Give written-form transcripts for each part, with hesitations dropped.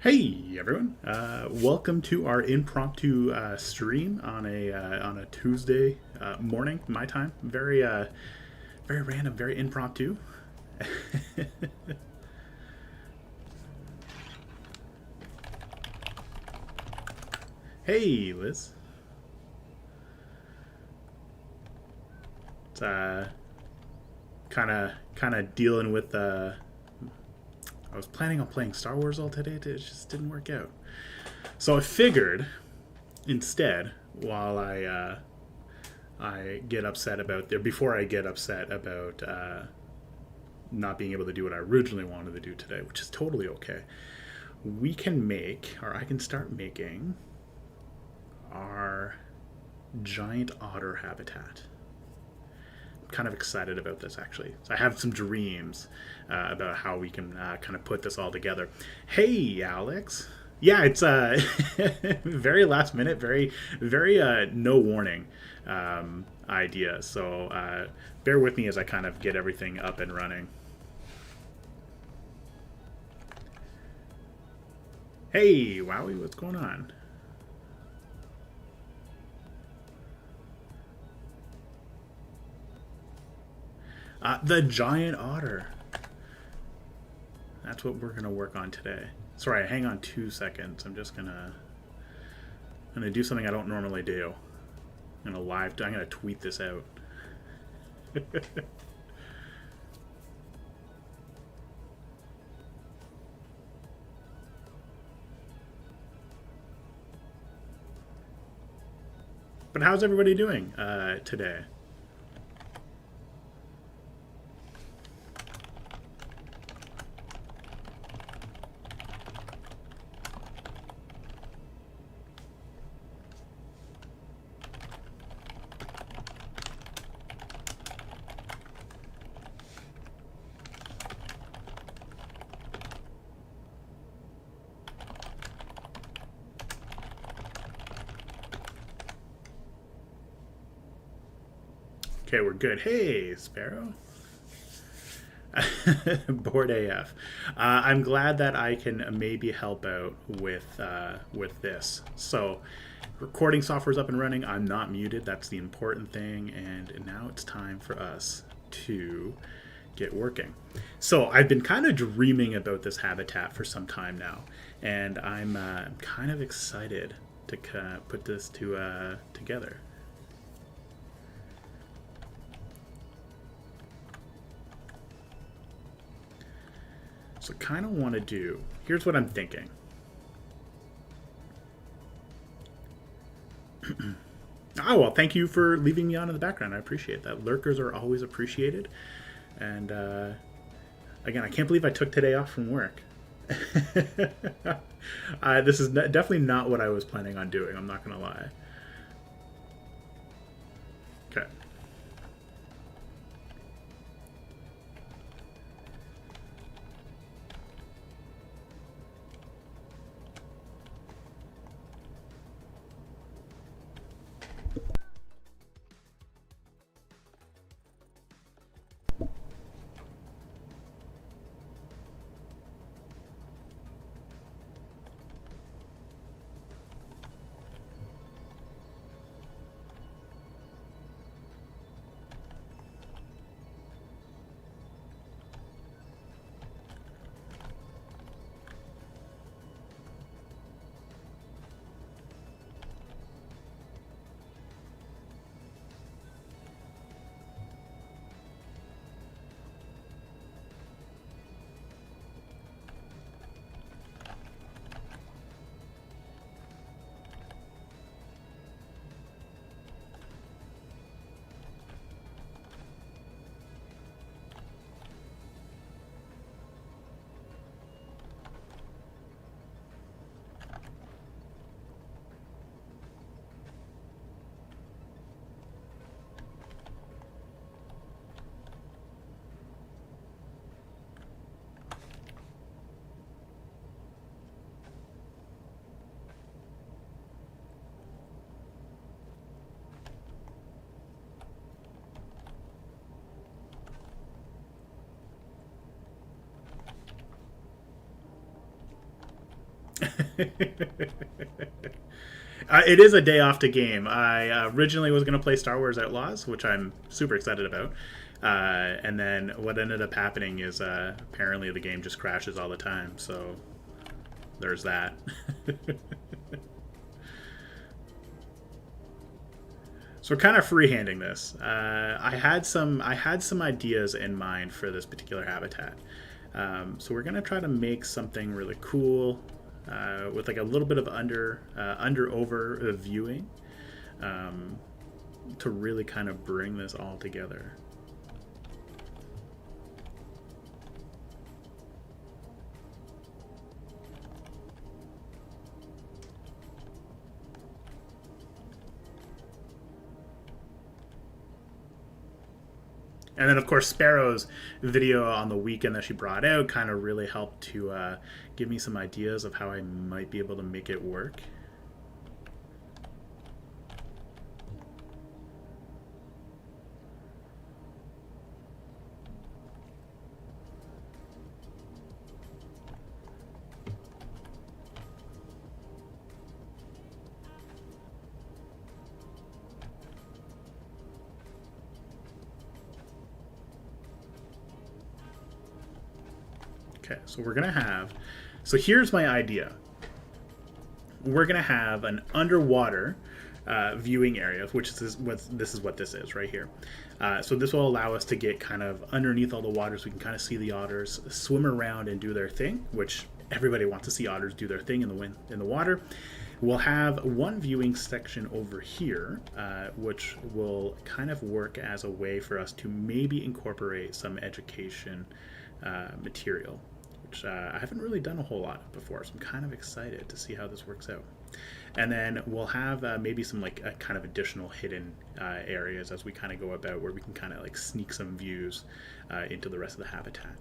Hey everyone! Welcome to our impromptu stream on a Tuesday morning, my time. Very random, very impromptu. Hey Liz, it's kind of dealing with. I was planning on playing Star Wars all today. It just didn't work out. So I figured instead, while I get upset about there before I get upset about not being able to do what I originally wanted to do today, which is totally okay. We can make, or I can start making, our giant otter habitat. I'm kind of excited about this actually. So I have some dreams about how we can kind of put this all together. Hey, Alex. Yeah, it's very last minute, very no warning idea. So bear with me as I kind of get everything up and running. Hey, Wowie, what's going on? The giant otter. That's what we're gonna work on today. Sorry, hang on 2 seconds. I'm just gonna do something I don't normally do. I'm gonna tweet this out. But how's everybody doing today? Okay, we're good. Hey, Sparrow. Bored AF. I'm glad that I can maybe help out with this. So, recording software is up and running. I'm not muted. That's the important thing. And now it's time for us to get working. So I've been kind of dreaming about this habitat for some time now, and I'm kind of excited to put this together. So kind of want to do, here's what I'm thinking. Oh, well, thank you for leaving me on in the background. I appreciate that. Lurkers are always appreciated. And again, I can't believe I took today off from work. This is definitely not what I was planning on doing. I'm not going to lie. Okay. It is a day off to game. I originally was going to play Star Wars Outlaws, which I'm super excited about. And then what ended up happening is apparently the game just crashes all the time. So there's that. So we're kind of freehanding this. I had some ideas in mind for this particular habitat. So we're gonna try to make something really cool with like a little bit of under over viewing to really kind of bring this all together. And then, of course, Sparrow's video on the weekend that she brought out kind of really helped to give me some ideas of how I might be able to make it work. Okay, so we're gonna have, so here's my idea. We're gonna have an underwater viewing area, which is what this is right here. So this will allow us to get kind of underneath all the water, so we can kind of see the otters swim around and do their thing, which everybody wants to see otters do their thing in the water. We'll have one viewing section over here, which will kind of work as a way for us to maybe incorporate some education material, which I haven't really done a whole lot before, so I'm kind of excited to see how this works out. And then we'll have maybe some like kind of additional hidden areas as we kind of go about, where we can kind of like sneak some views into the rest of the habitat.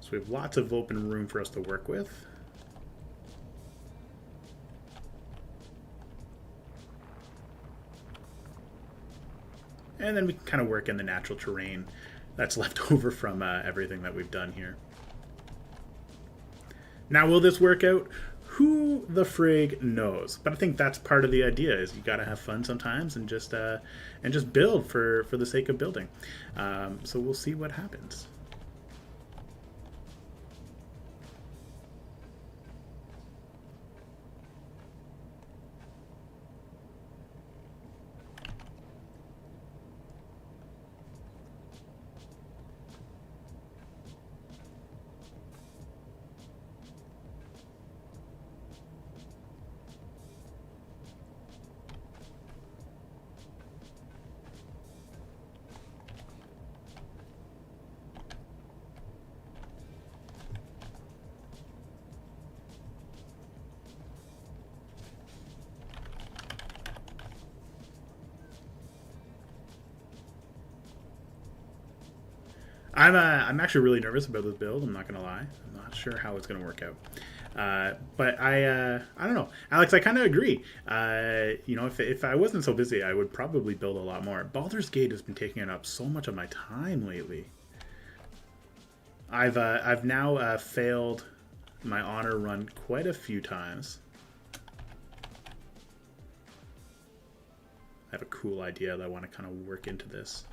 So we have lots of open room for us to work with. And then we can kind of work in the natural terrain that's left over from everything that we've done here. Now, will this work out? Who the frig knows? But I think that's part of the idea, is you got to have fun sometimes and just build for the sake of building. So we'll see what happens. I'm actually really nervous about this build. I'm not gonna lie. I'm not sure how it's gonna work out. But I don't know, Alex. I kind of agree. You know, if I wasn't so busy, I would probably build a lot more. Baldur's Gate has been taking up so much of my time lately. I've now failed my honor run quite a few times. I have a cool idea that I want to kind of work into this.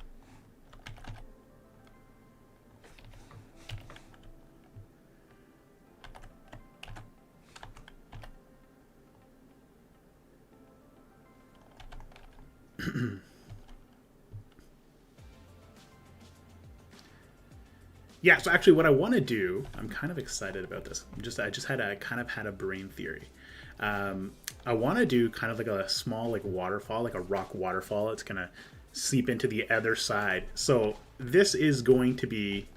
Yeah, so actually what I want to do, I'm kind of excited about this. I just had a brain theory. I want to do kind of like a small like waterfall, like a rock waterfall. It's gonna seep into the other side. So this is going to be,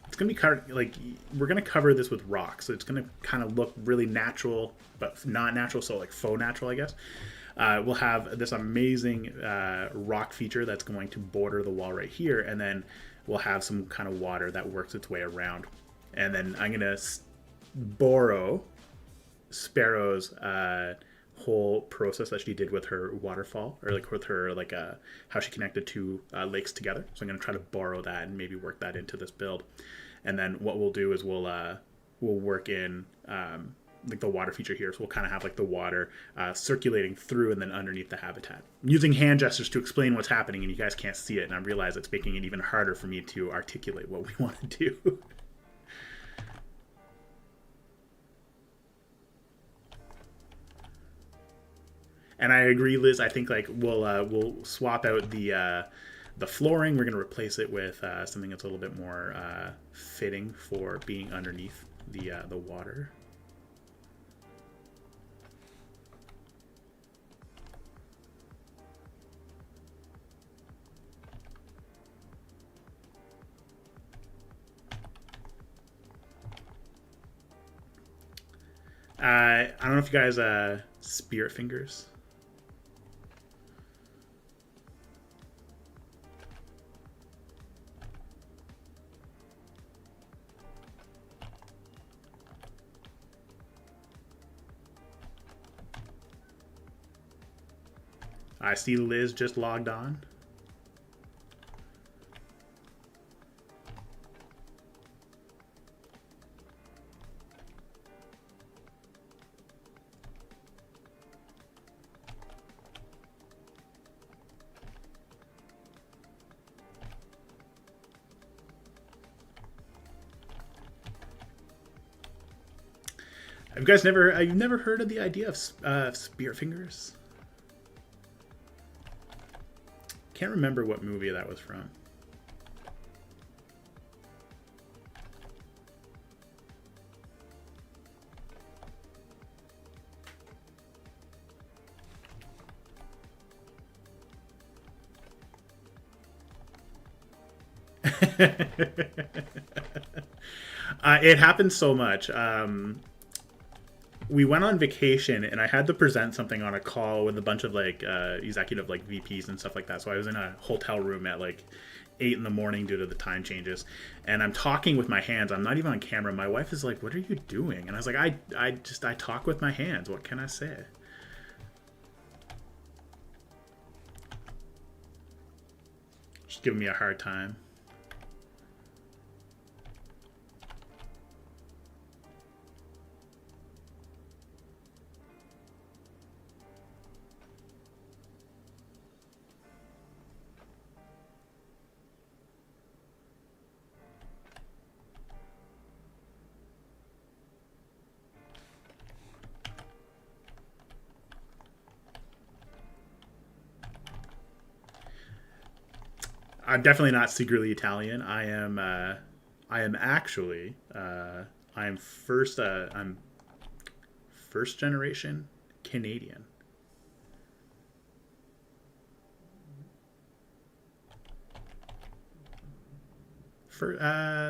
it's gonna be covered, like we're gonna cover this with rocks. So it's gonna kind of look really natural, but not natural. So like faux natural, I guess. We'll have this amazing rock feature that's going to border the wall right here, and then we'll have some kind of water that works its way around. And then I'm gonna borrow Sparrow's whole process that she did with her waterfall, or like with her like how she connected two lakes together. So I'm going to try to borrow that and maybe work that into this build. And then what we'll do is we'll work in like the water feature here. So we'll kind of have like the water circulating through and then underneath the habitat. I'm using hand gestures to explain what's happening, and you guys can't see it. And I realize it's making it even harder for me to articulate what we want to do. And I agree, Liz. I think like we'll swap out the flooring. We're going to replace it with something that's a little bit more fitting for being underneath the water. I don't know if you guys spirit fingers. I see Liz just logged on. Have you guys never heard of the idea of spirit fingers? Can't remember what movie that was from. It happens so much. We went on vacation and I had to present something on a call with a bunch of like executive like VPs and stuff like that. So I was in a hotel room at like 8 in the morning due to the time changes, and I'm talking with my hands. I'm not even on camera. My wife is like, "What are you doing?" And I was like, I talk with my hands. What can I say?" She's giving me a hard time. I'm definitely not secretly Italian. I am actually. I'm first generation Canadian.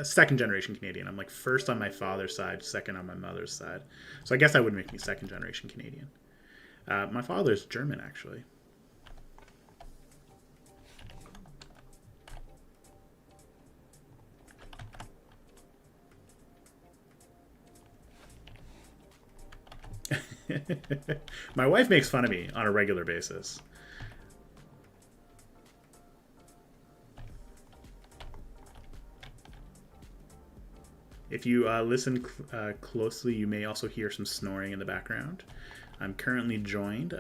Second generation Canadian. I'm like first on my father's side, second on my mother's side. So I guess that would make me second generation Canadian. My father's German, actually. My wife makes fun of me on a regular basis. If you listen closely, you may also hear some snoring in the background. I'm currently joined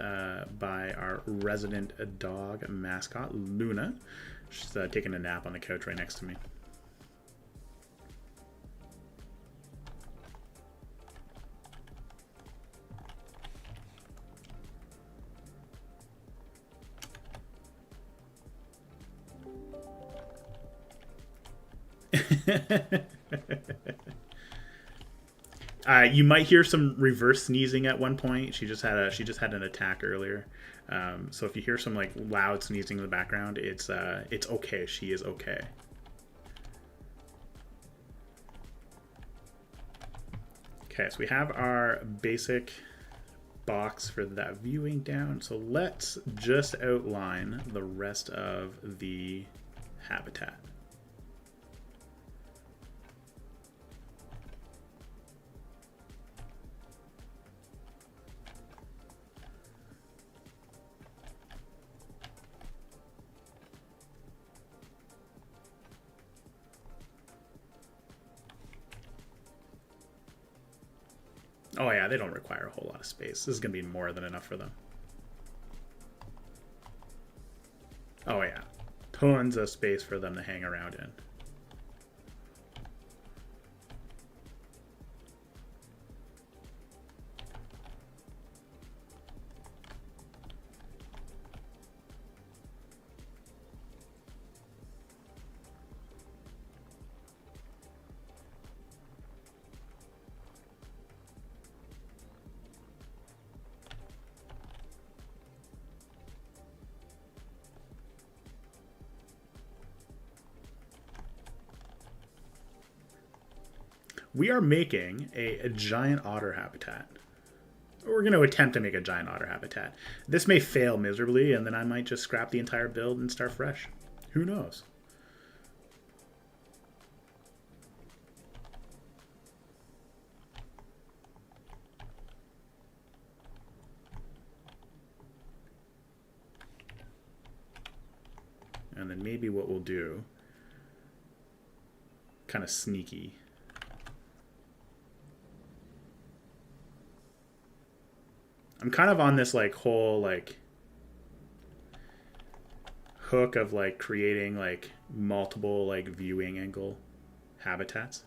by our resident dog mascot, Luna. She's taking a nap on the couch right next to me. You might hear some reverse sneezing at one point. She just had an attack earlier. So if you hear some like loud sneezing in the background, it's okay. She is okay. Okay, so we have our basic box for that viewing down. So let's just outline the rest of the habitat. Oh yeah, they don't require a whole lot of space. This is going to be more than enough for them. Oh yeah, tons of space for them to hang around in. We are making a giant otter habitat. We're going to attempt to make a giant otter habitat. This may fail miserably, and then I might just scrap the entire build and start fresh. Who knows? And then maybe what we'll do, kind of sneaky, I'm kind of on this like whole like hook of like creating like multiple like viewing angle habitats.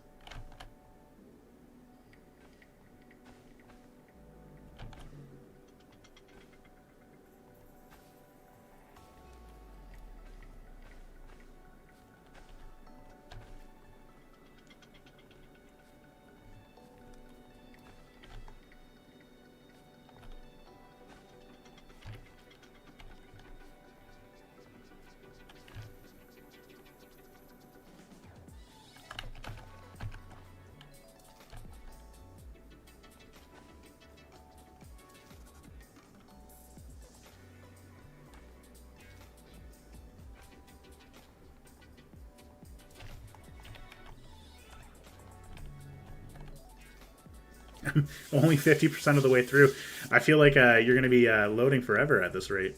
Only 50% of the way through. I feel like you're going to be loading forever at this rate.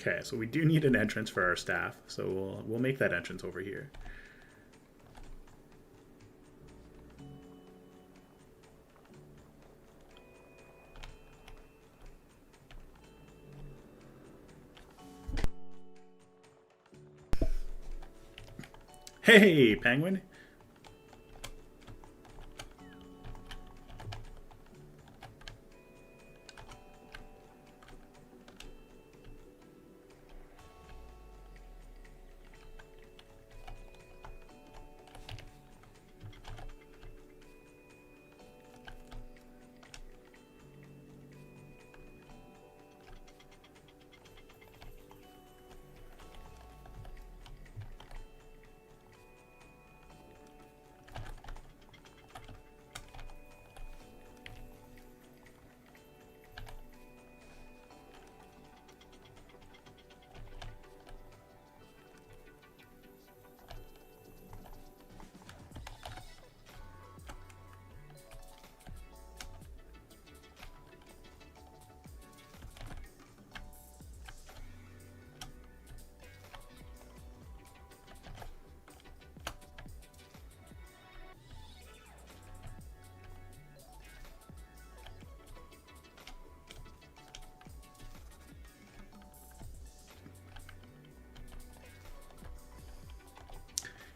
Okay, so we do need an entrance for our staff, so we'll make that entrance over here. Hey, penguin.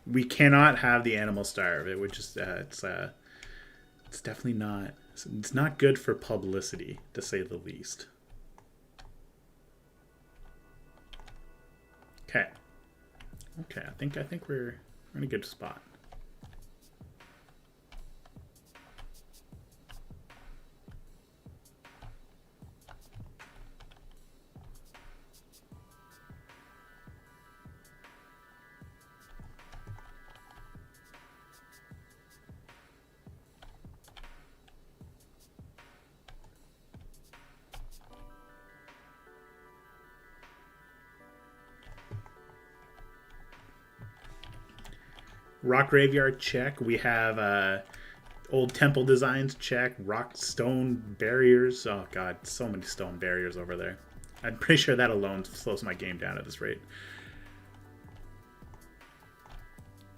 We cannot have the animal starve. It would just it's definitely not, it's not good for publicity, to say the least. Okay. Okay, I think we're in a good spot. Rock graveyard, check. We have old temple designs, check. Rock stone barriers. Oh god, so many stone barriers over there. I'm pretty sure that alone slows my game down at this rate.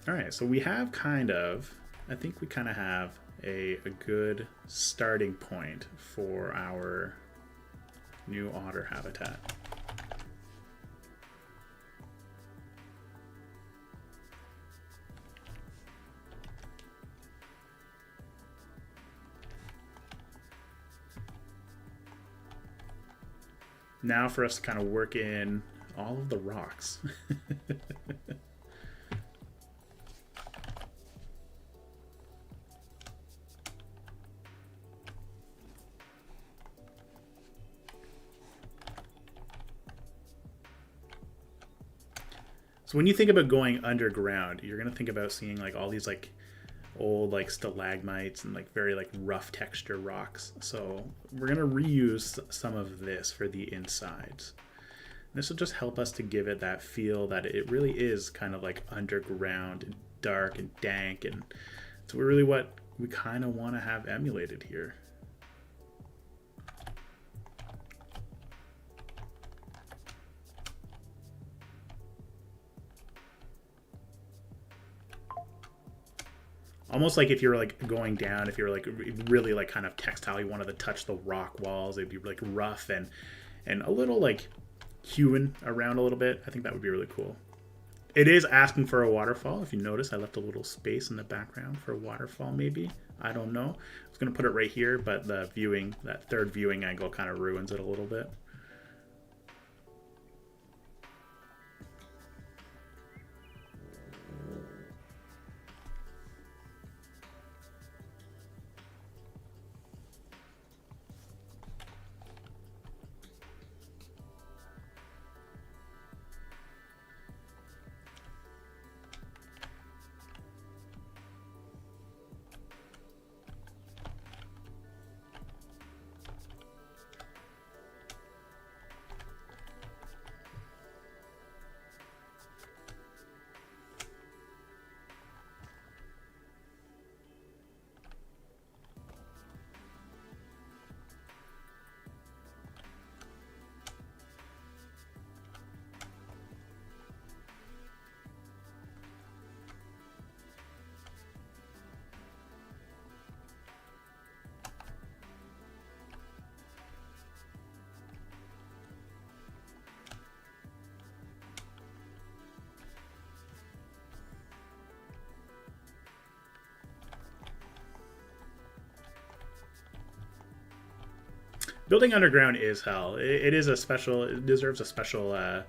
All right, so we have I think we kind of have a good starting point for our new otter habitat. Now for us to kind of work in all of the rocks. So when you think about going underground, you're going to think about seeing like all these like old like stalagmites and like very like rough texture rocks. So we're going to reuse some of this for the insides. This will just help us to give it that feel that it really is kind of like underground and dark and dank, and it's really what we kind of want to have emulated here. Almost like if you're like going down, if you're like really like kind of textile, you wanted to touch the rock walls, it'd be like rough and a little like hewing around a little bit. I think that would be really cool. It is asking for a waterfall. If you notice, I left a little space in the background for a waterfall maybe. I don't know. I was going to put it right here, but the viewing, that third viewing angle kind of ruins it a little bit. Building underground is hell. It is a special. It deserves a special.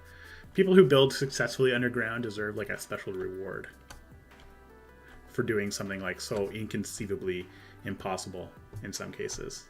People who build successfully underground deserve like a special reward for doing something like so inconceivably impossible in some cases.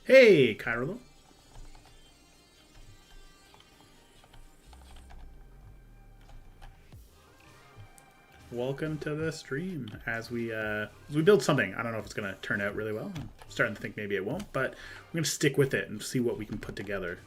Hey, Kyrolo. Welcome to the stream as we build something. I don't know if it's going to turn out really well. I'm starting to think maybe it won't, but we're going to stick with it and see what we can put together.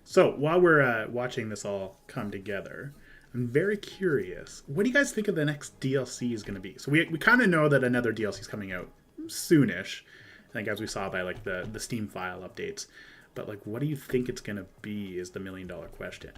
So while we're watching this all come together, I'm very curious. What do you guys think of the next DLC is going to be? So we kind of know that another DLC is coming out soonish. I think as we saw by like the Steam file updates. But like, what do you think it's going to be? Is the $1,000,000 question.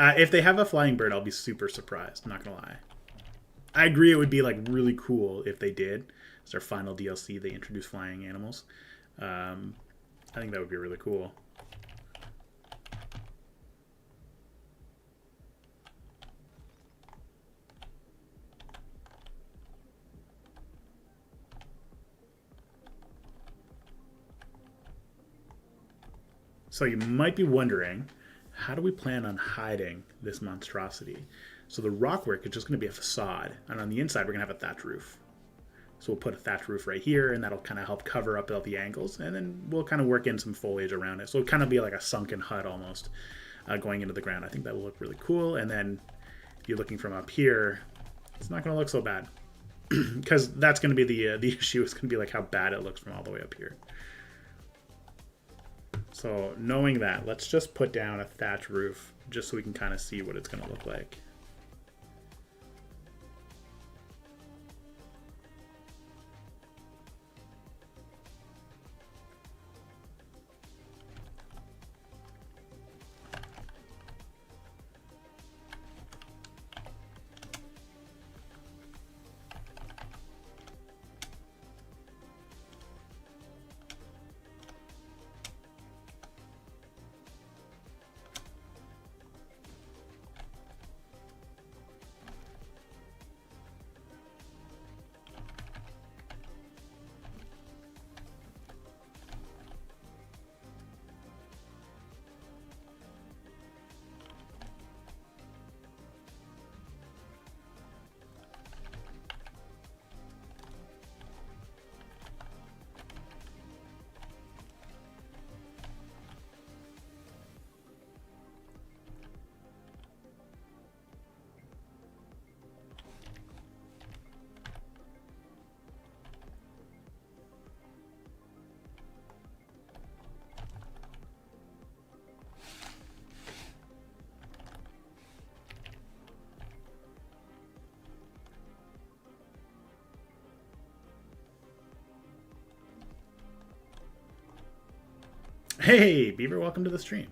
If they have a flying bird, I'll be super surprised. I'm not gonna lie. I agree. It would be like really cool if they did. It's their final DLC. They introduce flying animals. I think that would be really cool. So you might be wondering, how do we plan on hiding this monstrosity? So the rockwork is just going to be a facade, and on the inside we're going to have a thatch roof. So we'll put a thatch roof right here, and that'll kind of help cover up all the angles, and then we'll kind of work in some foliage around it. So it'll kind of be like a sunken hut almost, going into the ground. I think that will look really cool. And then if you're looking from up here, it's not going to look so bad, because that's going to be the issue. It's going to be like how bad it looks from all the way up here. So knowing that, let's just put down a thatch roof just so we can kind of see what it's going to look like. Hey, Beaver, welcome to the stream.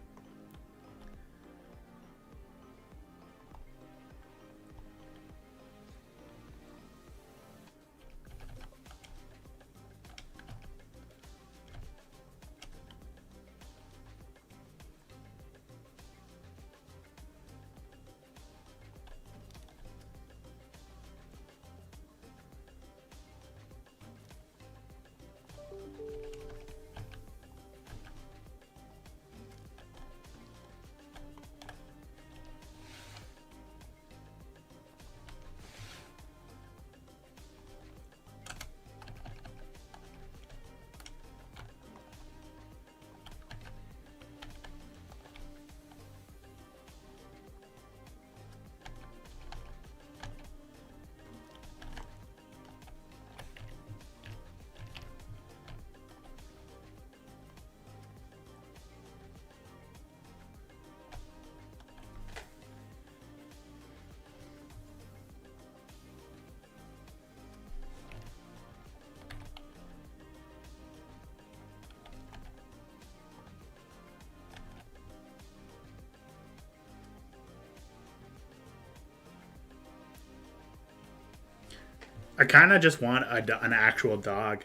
I kind of just want an actual dog.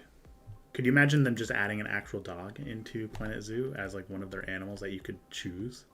Could you imagine them just adding an actual dog into Planet Zoo as like one of their animals that you could choose?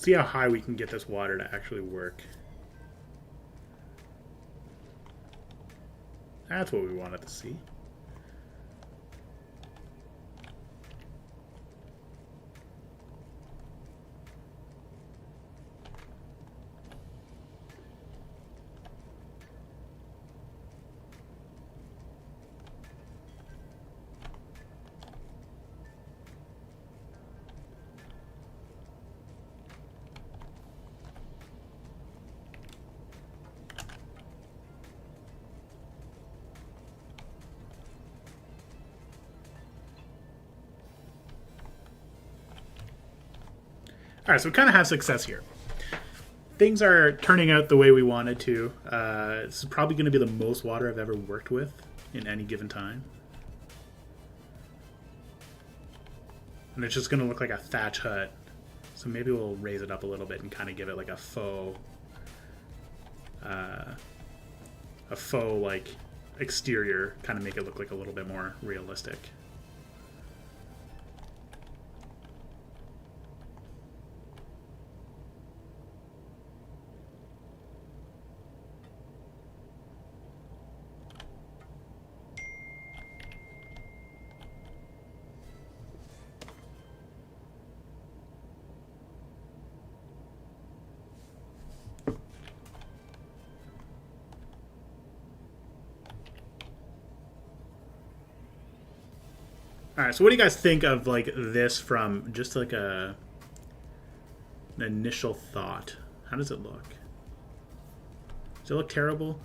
See how high we can get this water to actually work. That's what we wanted to see. All right, so we kind of have success here. Things are turning out the way we wanted to. This is probably going to be the most water I've ever worked with in any given time. And it's just going to look like a thatch hut. So maybe we'll raise it up a little bit and kind of give it like a faux like exterior, kind of make it look like a little bit more realistic. All right, so what do you guys think of like this from just like an initial thought? How does it look? Does it look terrible?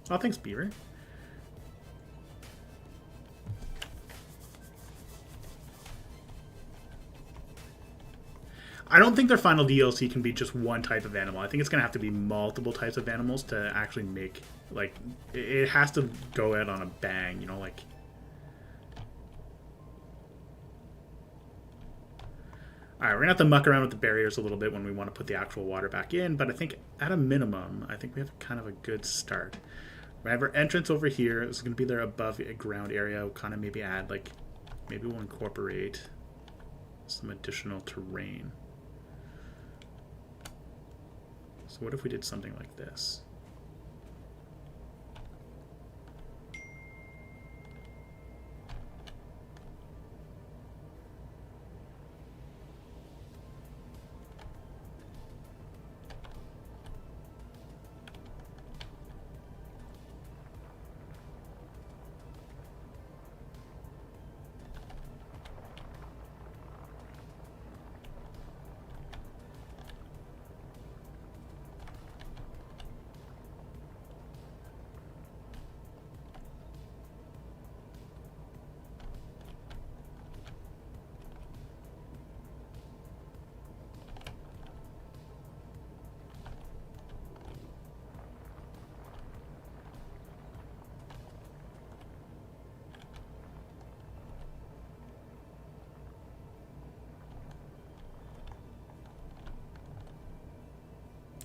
Oh, thanks, Beaver. I don't think their final DLC can be just one type of animal. I think it's going to have to be multiple types of animals to actually make, like, it has to go out on a bang, you know, like. Alright, we're going to have to muck around with the barriers a little bit when we want to put the actual water back in, but I think at a minimum, I think we have kind of a good start. We have our entrance over here. It's going to be there above a ground area. We'll kind of maybe add, like, maybe we'll incorporate some additional terrain. So what if we did something like this?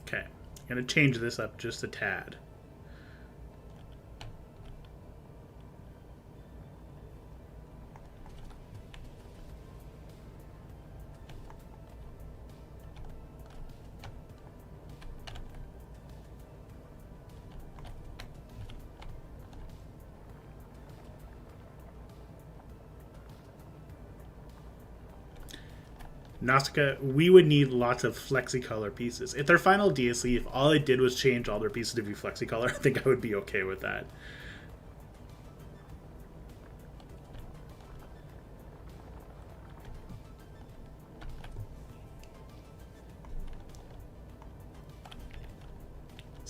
Okay, I'm going to change this up just a tad. Nausicaa, we would need lots of flexi-color pieces. If their final DLC, if all it did was change all their pieces to be flexi-color, I think I would be okay with that.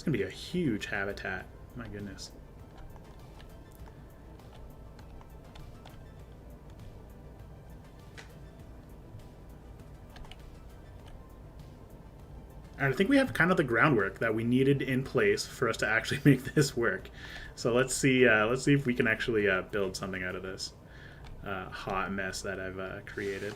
going to be a huge habitat. My goodness. And I think we have kind of the groundwork that we needed in place for us to actually make this work. So let's see if we can actually build something out of this hot mess that I've created.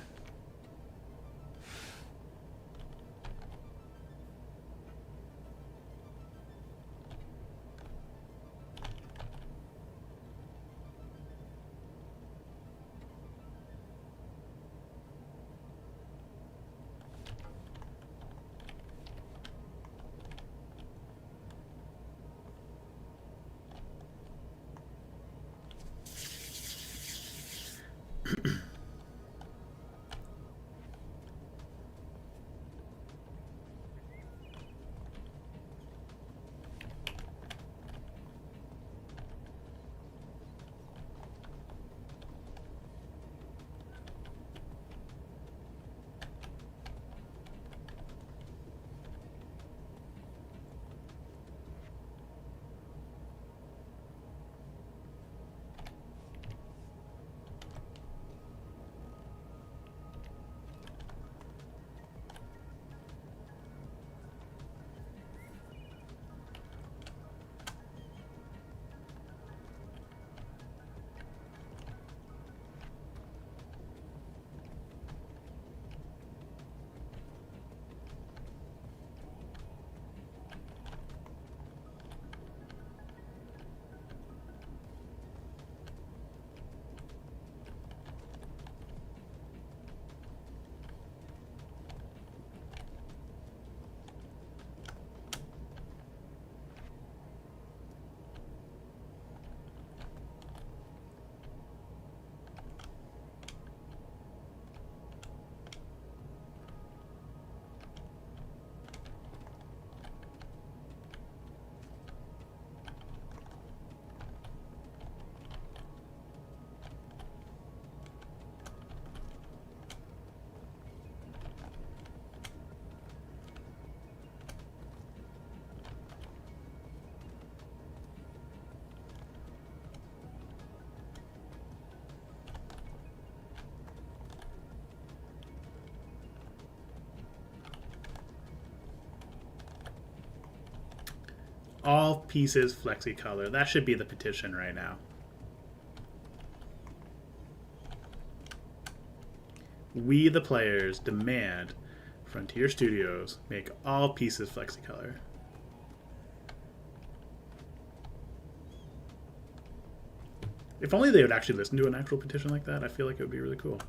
All pieces flexi color. That should be the petition right now. We, the players, demand Frontier Studios make all pieces flexi color. If only they would actually listen to an actual petition like that, I feel like it would be really cool.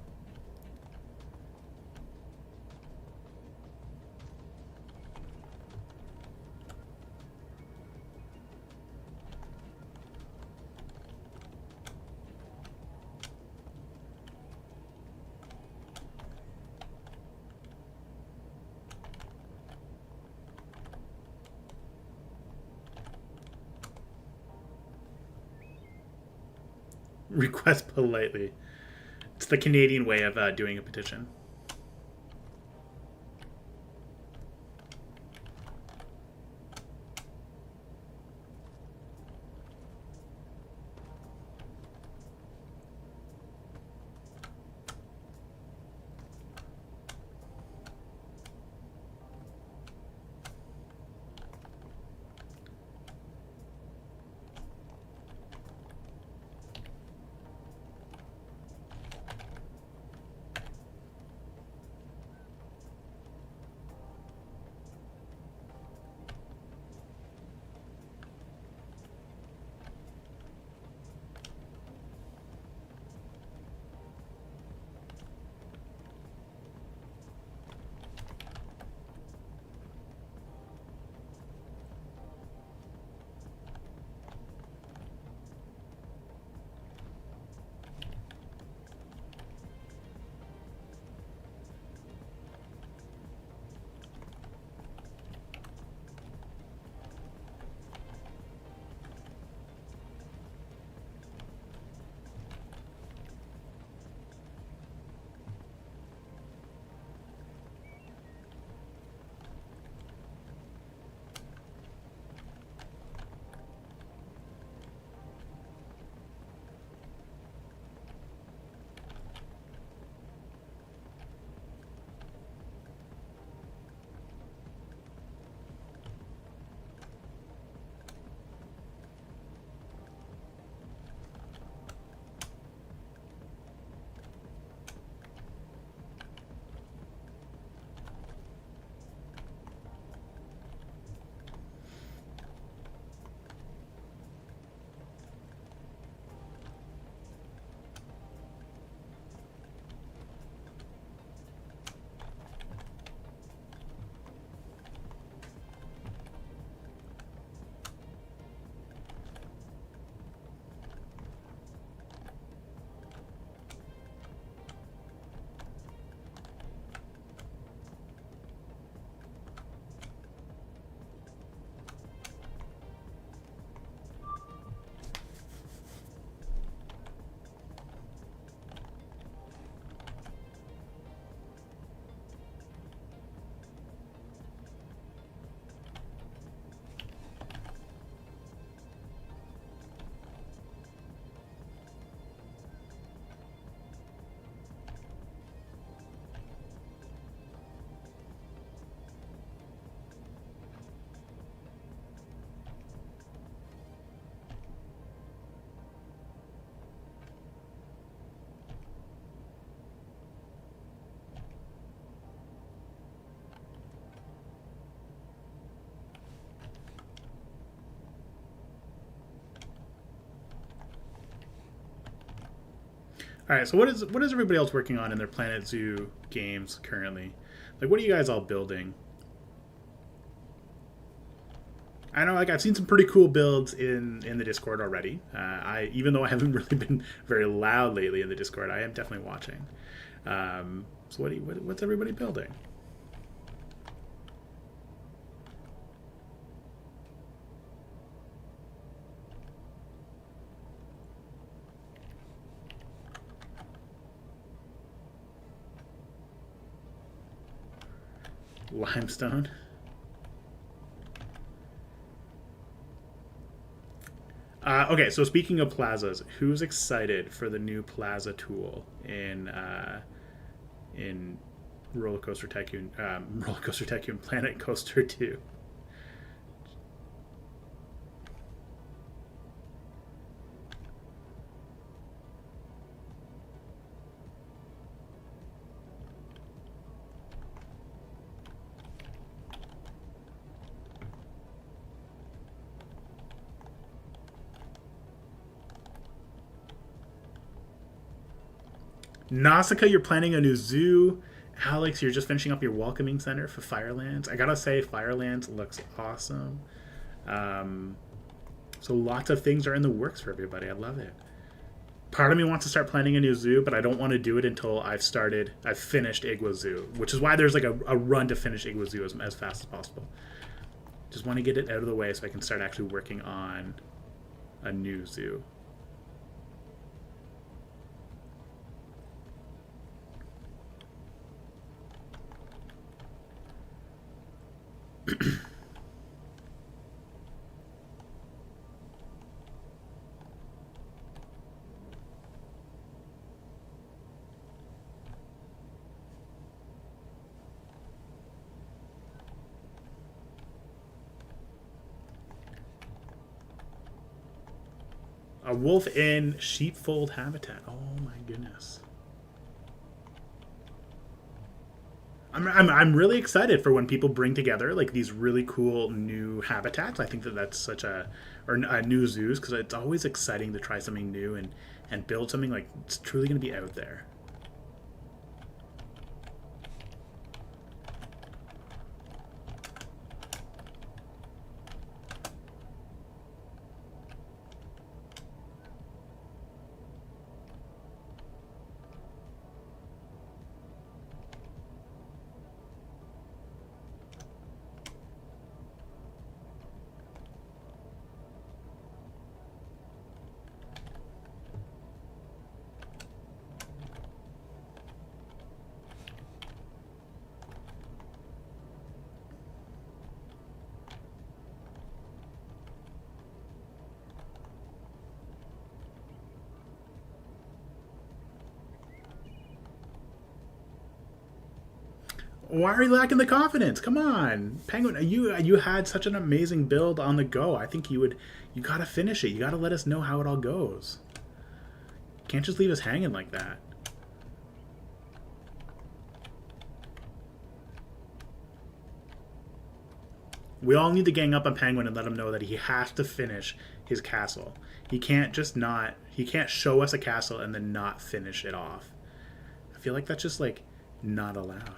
Request politely. It's the Canadian way of doing a petition. All right. So what is everybody else working on in their Planet Zoo games currently? Like, what are you guys all building? I know, like, I've seen some pretty cool builds in the Discord already. I even though I haven't really been very loud lately in the Discord, I am definitely watching. So what's everybody building? Limestone. Okay, so speaking of plazas, who's excited for the new plaza tool in Roller Coaster Tycoon Planet Coaster 2? Nausicaa, you're planning a new zoo. Alex, you're just finishing up your welcoming center for Firelands. I gotta say, Firelands looks awesome. Um, so lots of things are in the works for everybody. I love it. Part of me wants to start planning a new zoo, but I don't want to do it until I've finished Igua Zoo, which is why there's like a run to finish Igua Zoo as fast as possible. Just want to get it out of the way so I can start actually working on a new zoo. A wolf in sheepfold habitat. Oh my goodness. I'm really excited for when people bring together like these really cool new habitats. I think that that's such a or new zoos because it's always exciting to try something new and build something like it's truly going to be out there. Why are you lacking the confidence? Come on, Penguin. You had such an amazing build on the go. I think you gotta finish it. You gotta let us know how it all goes. Can't just leave us hanging like that. We all need to gang up on Penguin and let him know that he has to finish his castle. He can't just not. He can't show us a castle and then not finish it off. I feel like that's just like not allowed.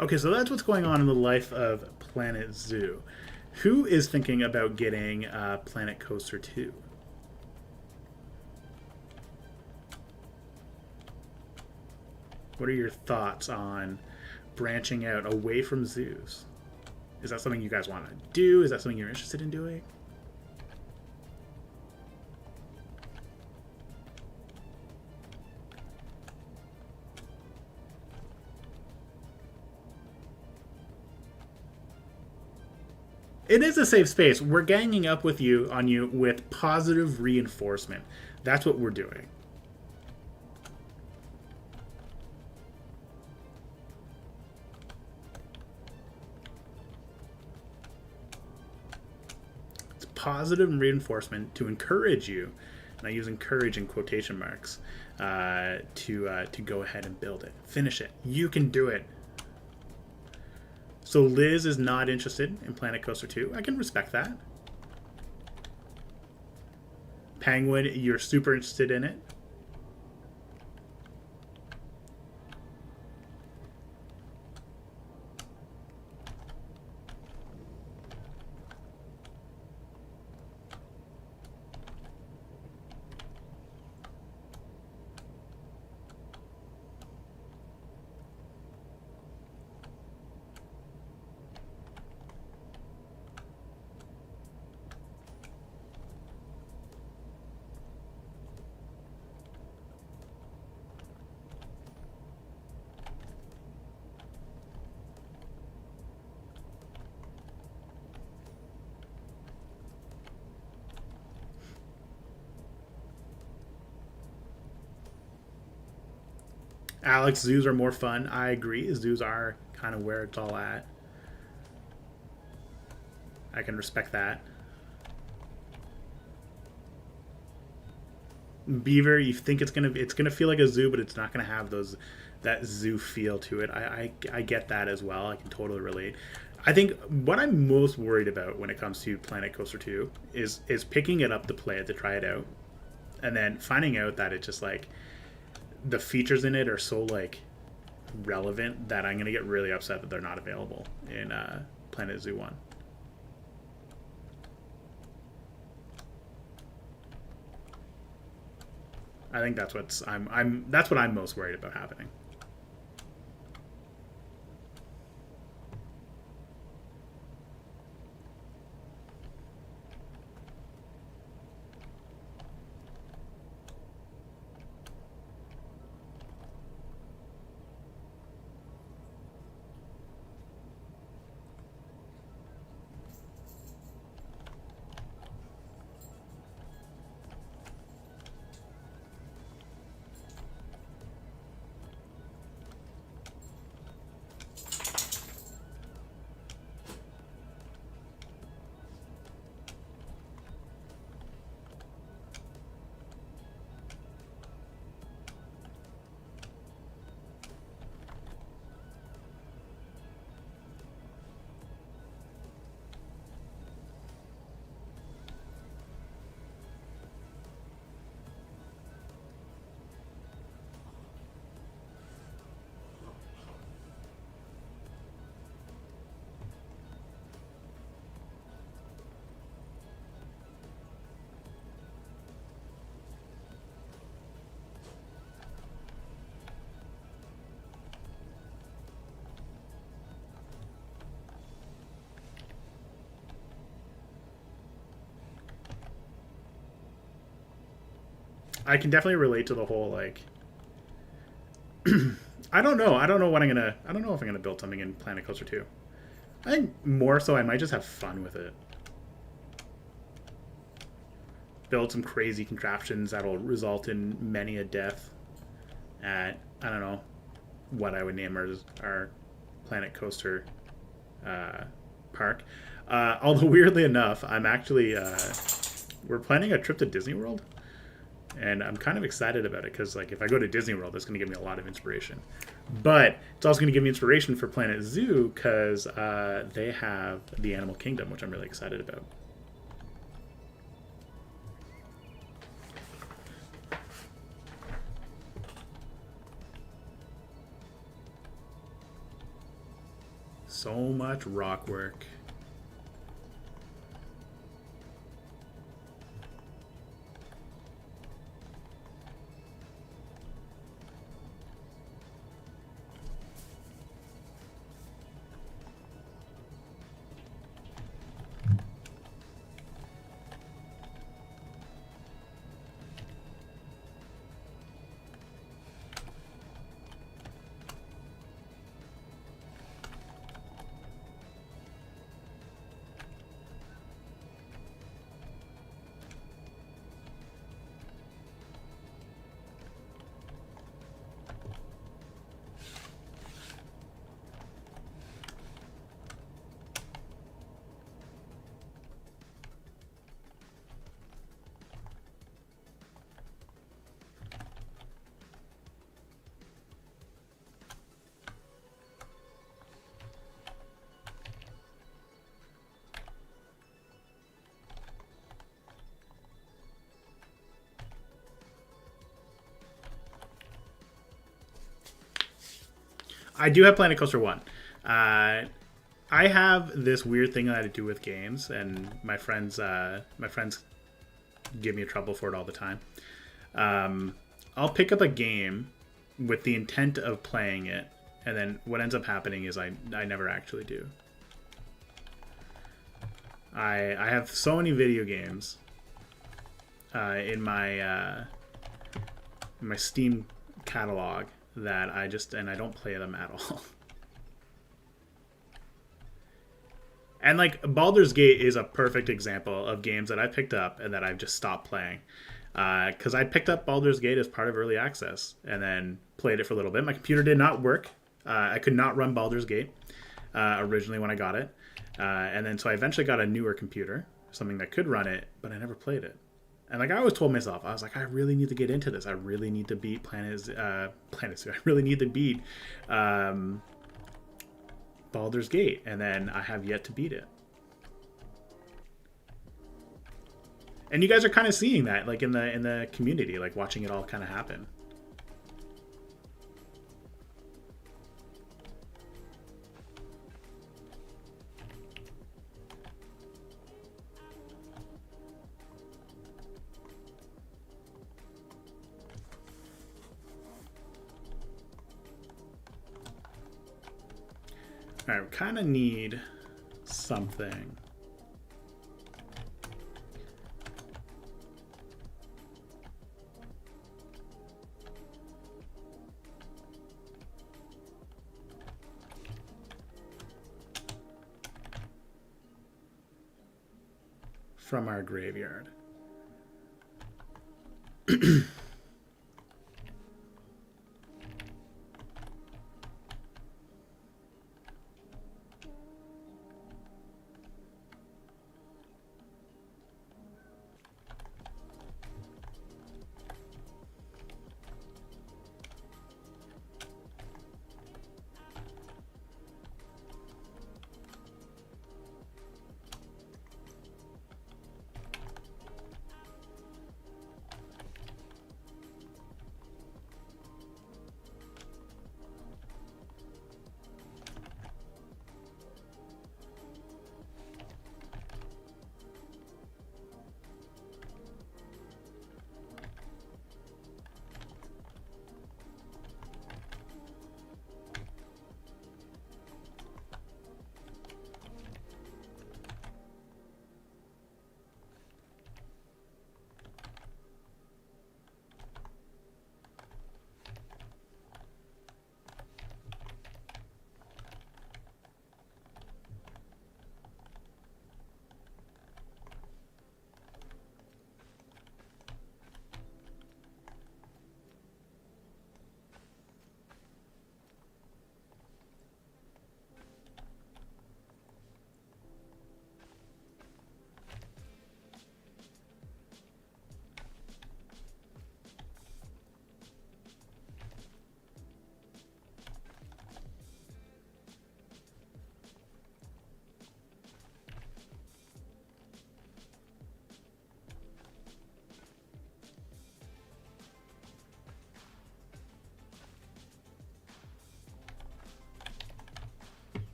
Okay, so that's what's going on in the life of Planet Zoo. Who is thinking about getting Planet Coaster 2? What are your thoughts on branching out away from zoos? Is that something you guys want to do? Is that something you're interested in doing? It is a safe space. We're ganging up with you on you with positive reinforcement. That's what we're doing. It's positive reinforcement to encourage you, and I use encourage in quotation marks, to go ahead and build it. Finish it. You can do it. So Liz is not interested in Planet Coaster 2. I can respect that. Penguin, you're super interested in it. Alex, zoos are more fun. I agree. Zoos are kind of where it's all at. I can respect that. Beaver, you think it's gonna feel like a zoo, but it's not gonna have that zoo feel to it. I get that as well. I can totally relate. I think what I'm most worried about when it comes to Planet Coaster 2 is picking it up to play it, to try it out, and then finding out that it's just like the features in it are so like relevant that I'm gonna get really upset that they're not available in Planet Zoo 1. I think that's that's what I'm most worried about happening. I can definitely relate to the whole like I don't know. I don't know if I'm gonna build something in Planet Coaster 2. I think more so I might just have fun with it. Build some crazy contraptions that'll result in many a death at, I don't know, what I would name our Planet Coaster park. Although weirdly enough, I'm actually we're planning a trip to Disney World, and I'm kind of excited about it because like if I go to Disney World, that's going to give me a lot of inspiration. But it's also going to give me inspiration for Planet Zoo because they have the Animal Kingdom, which I'm really excited about. So much rock work. I do have Planet Coaster 1. I have this weird thing that I do with games, and my friends give me trouble for it all the time. I'll pick up a game with the intent of playing it, and then what ends up happening is I never actually do. I have so many video games in my Steam catalog that I don't play them at all. And like Baldur's Gate is a perfect example of games that I picked up and that I've just stopped playing. Because I picked up Baldur's Gate as part of early access and then played it for a little bit. My computer did not work. I could not run Baldur's Gate originally when I got it. And then so I eventually got a newer computer, something that could run it, but I never played it. And like I always told myself, I was like, I really need to get into this. I really need to beat Planet Zoo. I really need to beat Baldur's Gate, and then I have yet to beat it. And you guys are kind of seeing that, like in the community, like watching it all kind of happen. All right, we kind of need something. From our graveyard.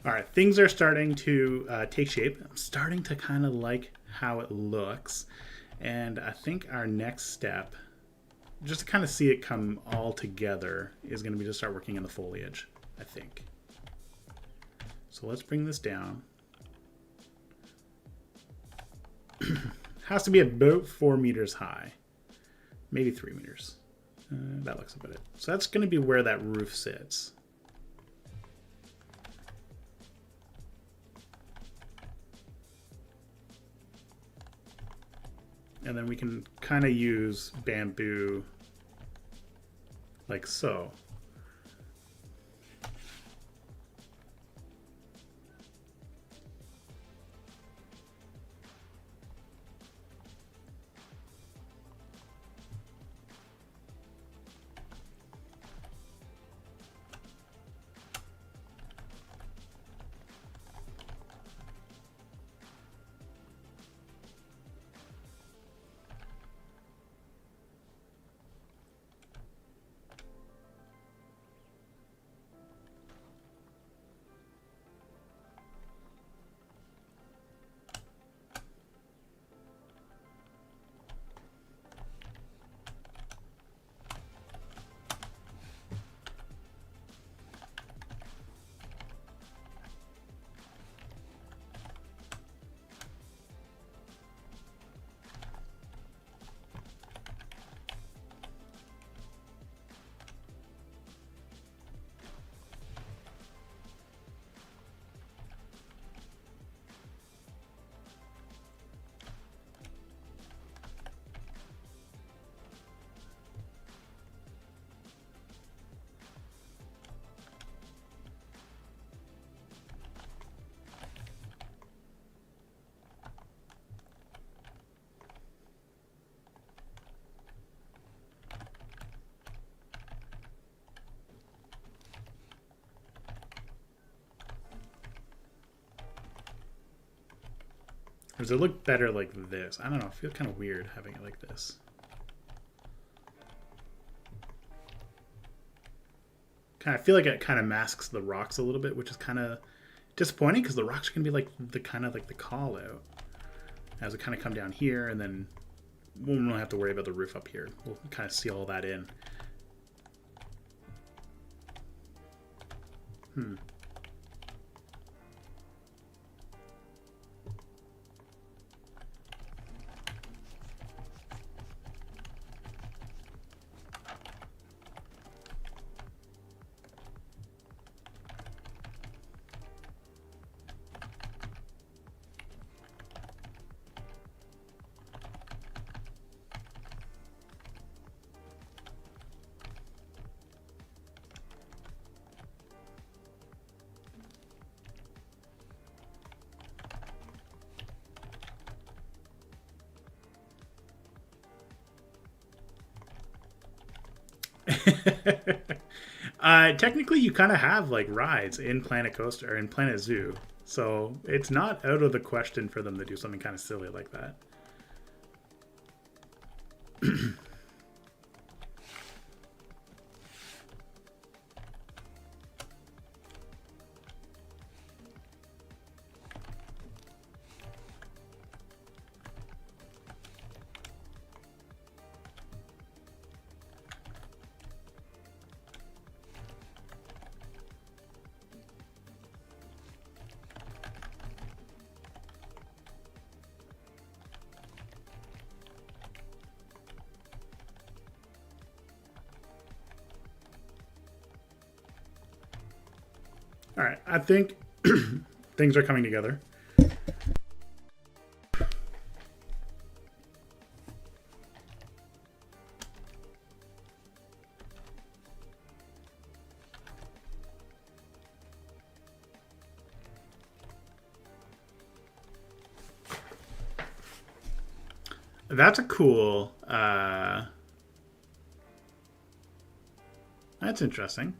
All right, things are starting to take shape. I'm starting to kind of like how it looks. And I think our next step, just to kind of see it come all together, is going to be to start working in the foliage, I think. So let's bring this down. Has to be about 4 meters high. Maybe 3 meters. That looks about it. So that's going to be where that roof sits. And then we can kind of use bamboo like so. Or does it look better like this? I don't know. I feel kind of weird having it like this. I feel like it kind of masks the rocks a little bit, which is kind of disappointing because the rocks are going to be like the kind of like the call out as we kind of come down here, and then we won't have to worry about the roof up here. We'll kind of seal all that in. Technically, you kind of have like rides in Planet Coaster or in Planet Zoo, so it's not out of the question for them to do something kind of silly like that. All right, I think things are coming together. That's a cool. That's interesting.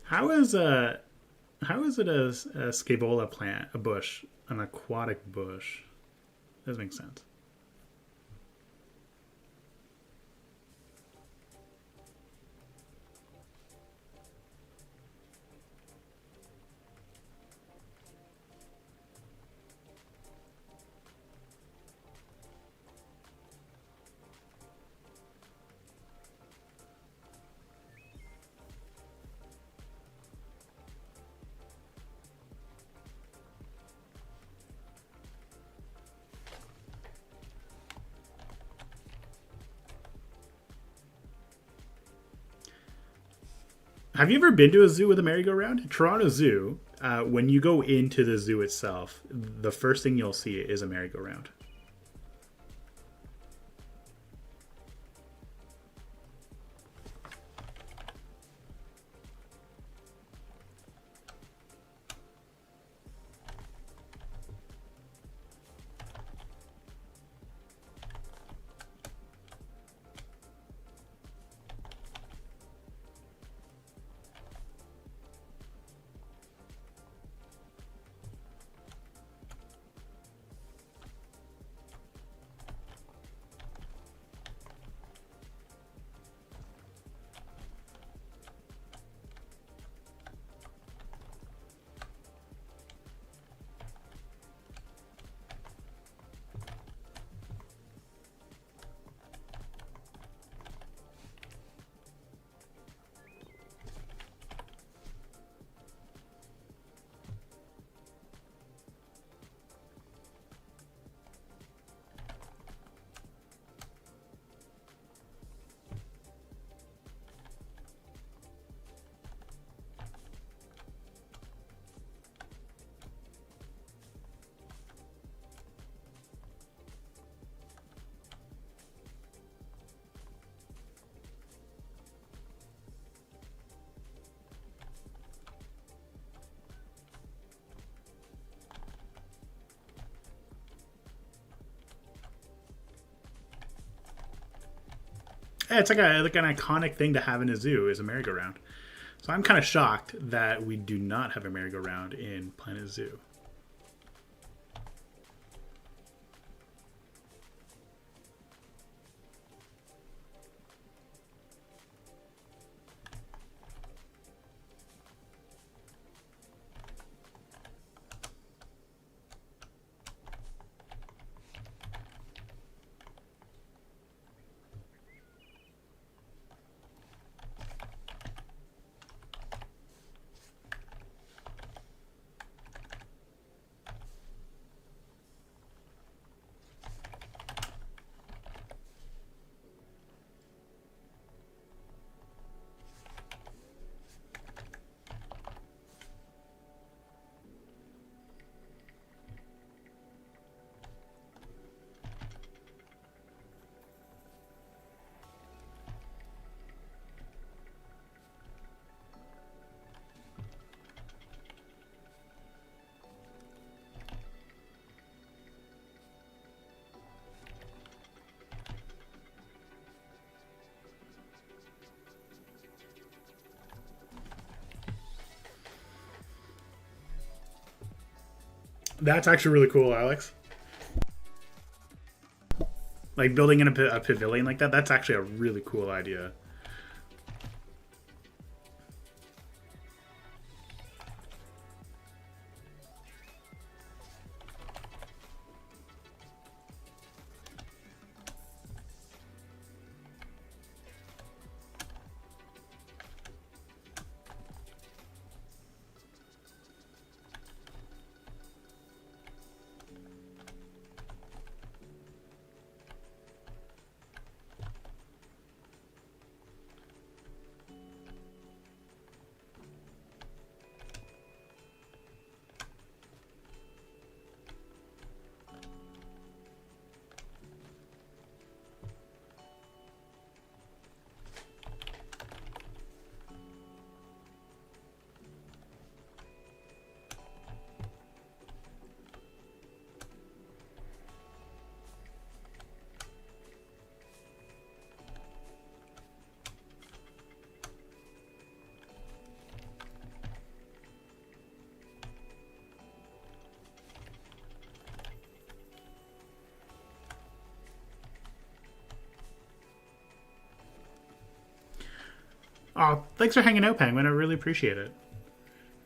How is how is it a scaevola plant, a bush, an aquatic bush? Doesn't make sense. Have you ever been to a zoo with a merry-go-round? Toronto Zoo, when you go into the zoo itself, the first thing you'll see is a merry-go-round. Yeah, it's like an iconic thing to have in a zoo is a merry-go-round. So I'm kind of shocked that we do not have a merry-go-round in Planet Zoo. That's actually really cool, Alex. Like building in a pavilion like that, that's actually a really cool idea. Oh, thanks for hanging out, Penguin. I really appreciate it.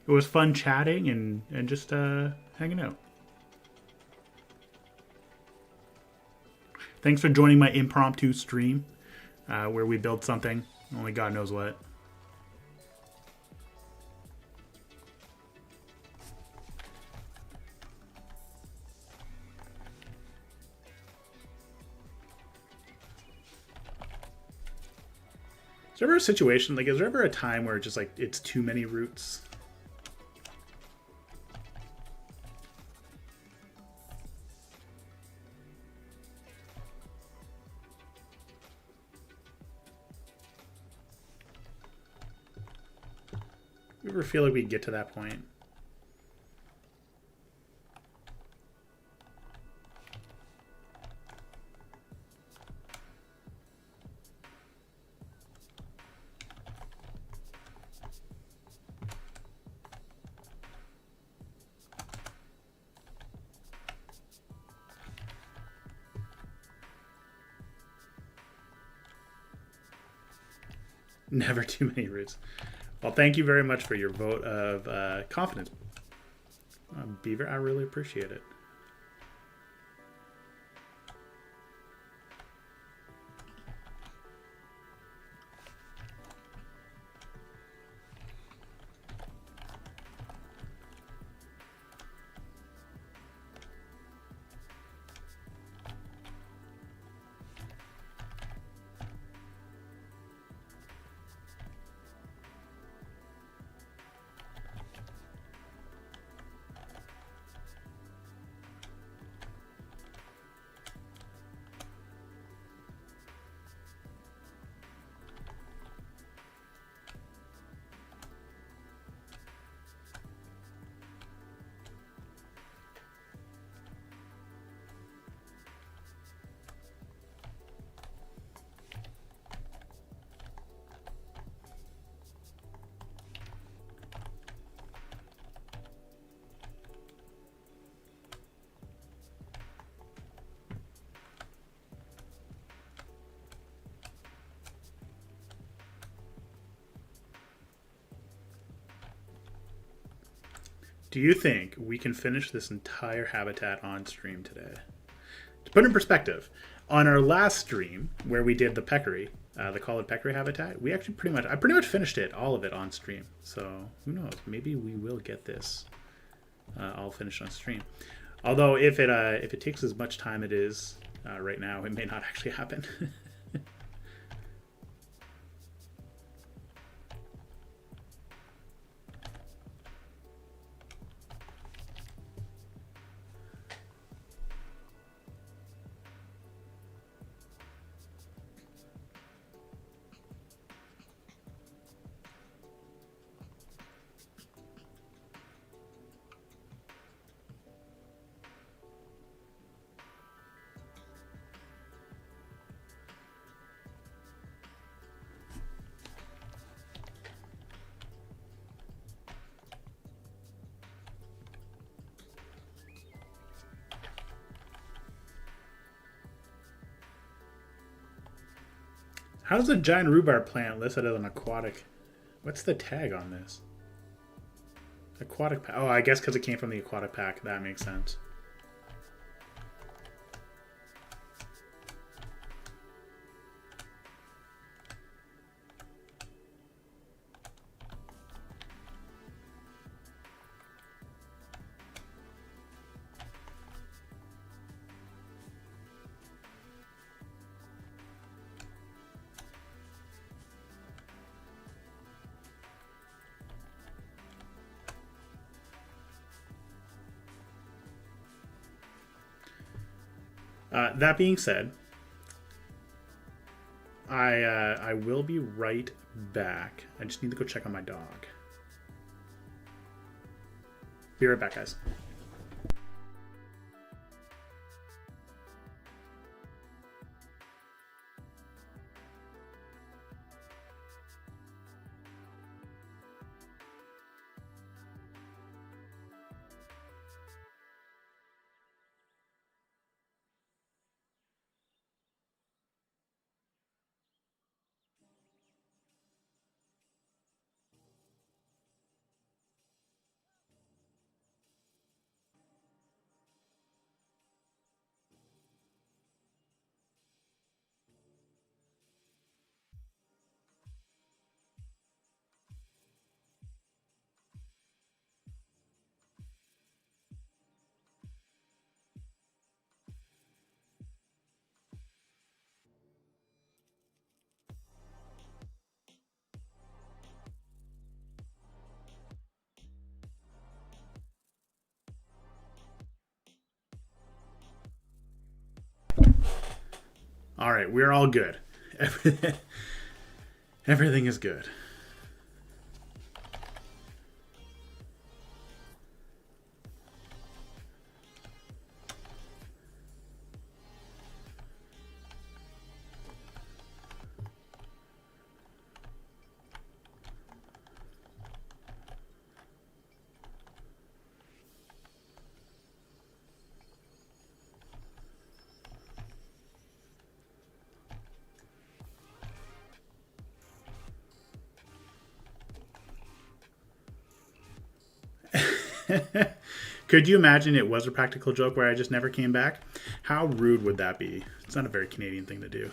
It was fun chatting and just hanging out. Thanks for joining my impromptu stream where we build something. Only God knows what. Is there ever a situation, like, is there ever a time where just, like, it's too many routes? You ever feel like we get to that point? Never too many routes. Well, thank you very much for your vote of confidence, Beaver. I really appreciate it. Do you think we can finish this entire habitat on stream today? To put in perspective, on our last stream where we did the peccary, the collared peccary habitat, I pretty much finished it, all of it on stream. So who knows? Maybe we will get this all finished on stream. Although if it takes as much time it is right now, it may not actually happen. How's a giant rhubarb plant listed as an aquatic? What's the tag on this? Aquatic pack. Oh, I guess because it came from the aquatic pack. That makes sense. That being said, I will be right back. I just need to go check on my dog. Be right back, guys. All right, we're all good. Everything is good. Could you imagine it was a practical joke where I just never came back? How rude would that be? It's not a very Canadian thing to do.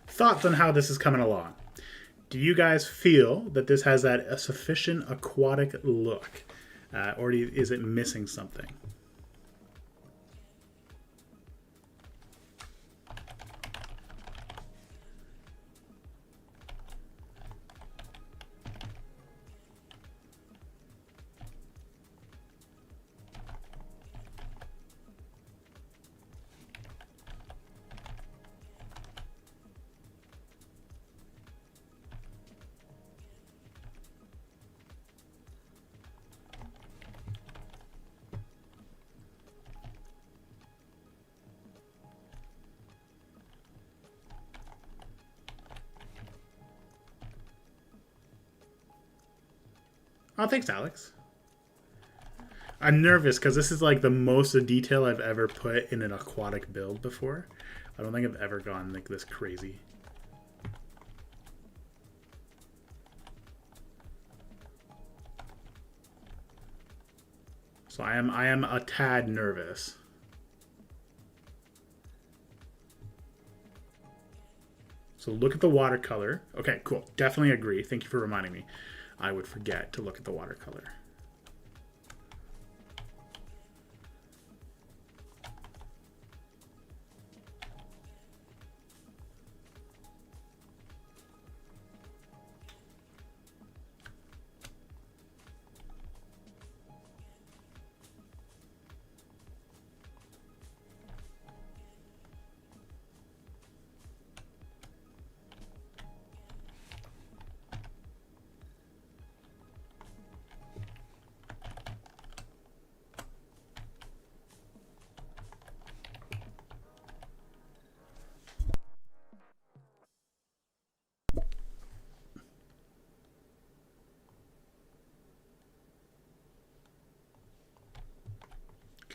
Thoughts on how this is coming along? Do you guys feel that this has that a sufficient aquatic look? Or is it missing something? Oh, thanks, Alex. I'm nervous because this is like the most detail I've ever put in an aquatic build before. I don't think I've ever gone like this crazy. So I am a tad nervous. So look at the watercolor. Okay, cool. Definitely agree. Thank you for reminding me. I would forget to look at the watercolor.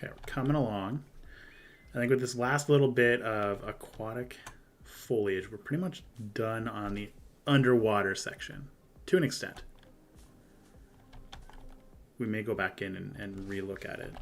Okay, we're coming along. I think with this last little bit of aquatic foliage, we're pretty much done on the underwater section to an extent. we may go back in and relook at it.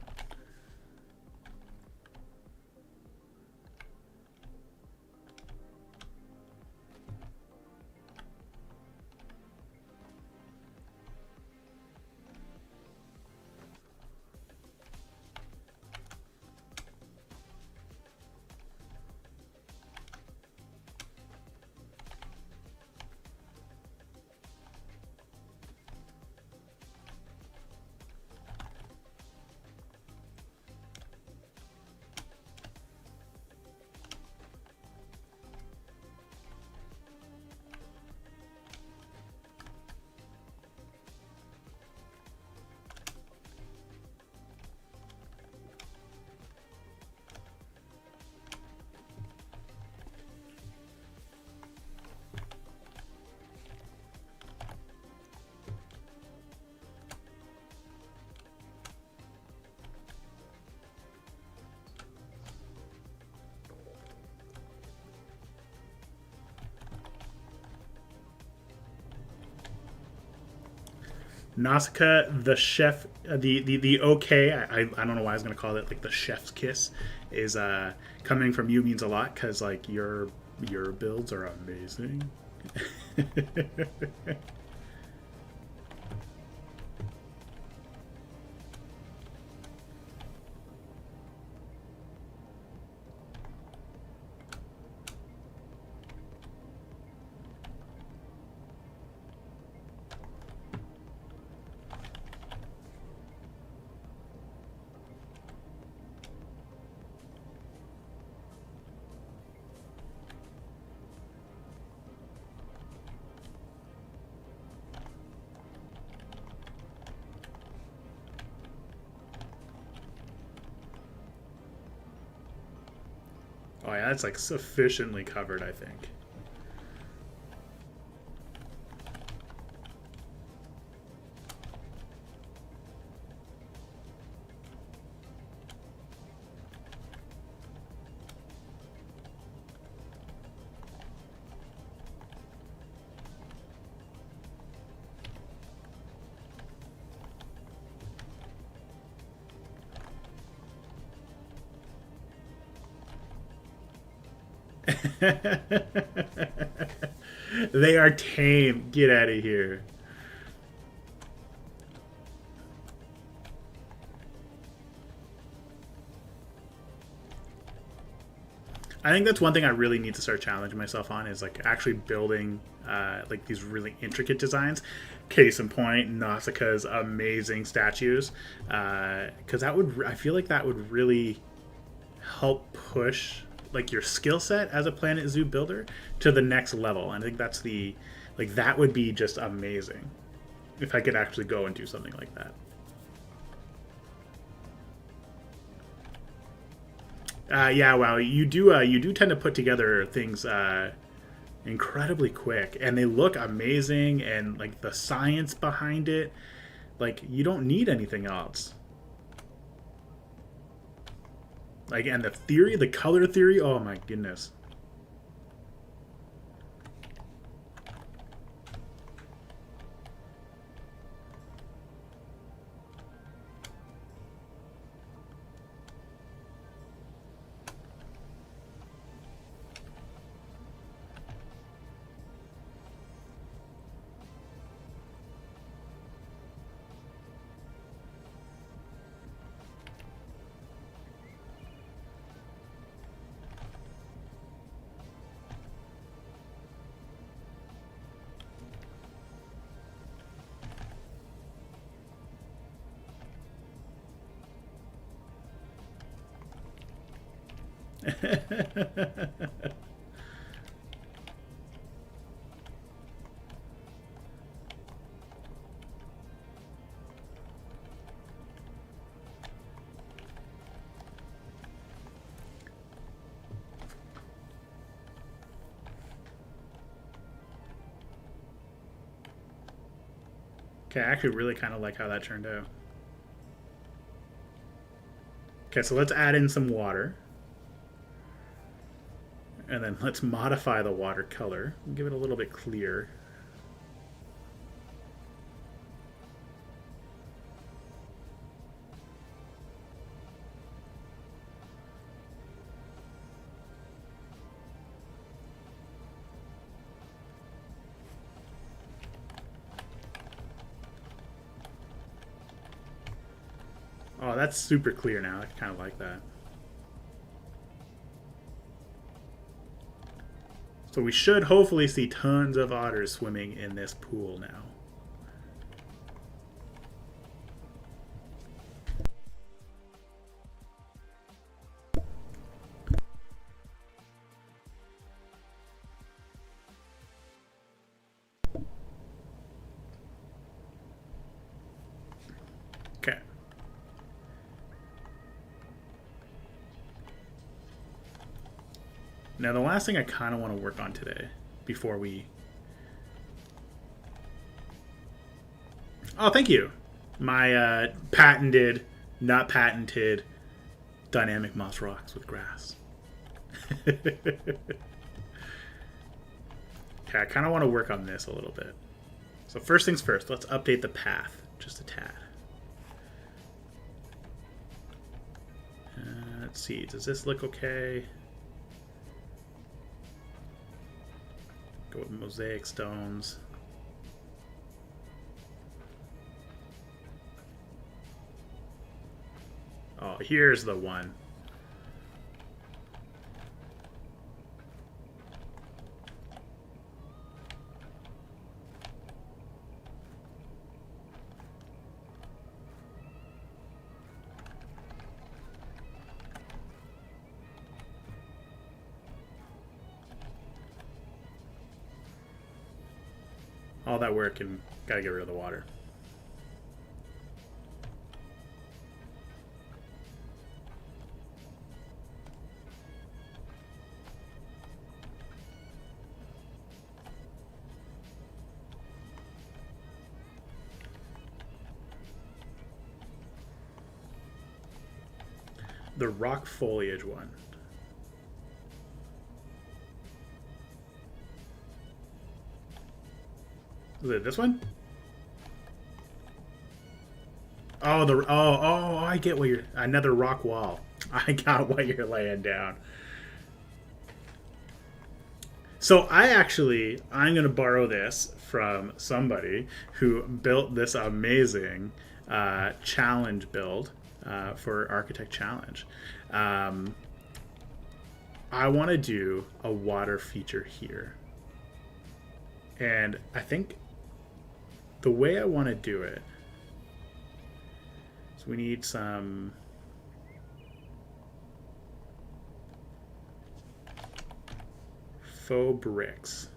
Nausicaa, the chef, the okay, I don't know why I was gonna call it like the chef's kiss, is coming from you means a lot because like your builds are amazing. Oh yeah, that's like sufficiently covered, I think. They are tame. Get out of here. I think that's one thing I really need to start challenging myself on is like actually building like these really intricate designs. Case in point, Nausicaa's amazing statues, because that would I feel like that would really help push like your skill set as a Planet Zoo builder to the next level. And I think that's the like that would be just amazing if I could actually go and do something like that. Yeah, well, you do tend to put together things incredibly quick, and they look amazing, and like the science behind it, like you don't need anything else. Like, and the theory, the color theory, oh my goodness. Okay, I actually really kind of like how that turned out. Okay, so let's add in some water. And then let's modify the watercolor. Give it a little bit clear. Oh, that's super clear now. I kind of like that. So we should hopefully see tons of otters swimming in this pool now. Okay. Now the last thing I kind of want to work on today before we... Oh, thank you. My patented, not patented, dynamic moss rocks with grass. Okay, I kind of want to work on this a little bit. So first things first, let's update the path just a tad. Let's see, does this look okay? Go with mosaic stones. Oh, here's the one. All that work and gotta get rid of the water. The rock foliage one. Is it this one? Oh, I get what you're... Another rock wall. I got what you're laying down. So I'm going to borrow this from somebody who built this amazing challenge build for Architect Challenge. I want to do a water feature here. And I think the way I want to do it, so we need some faux bricks.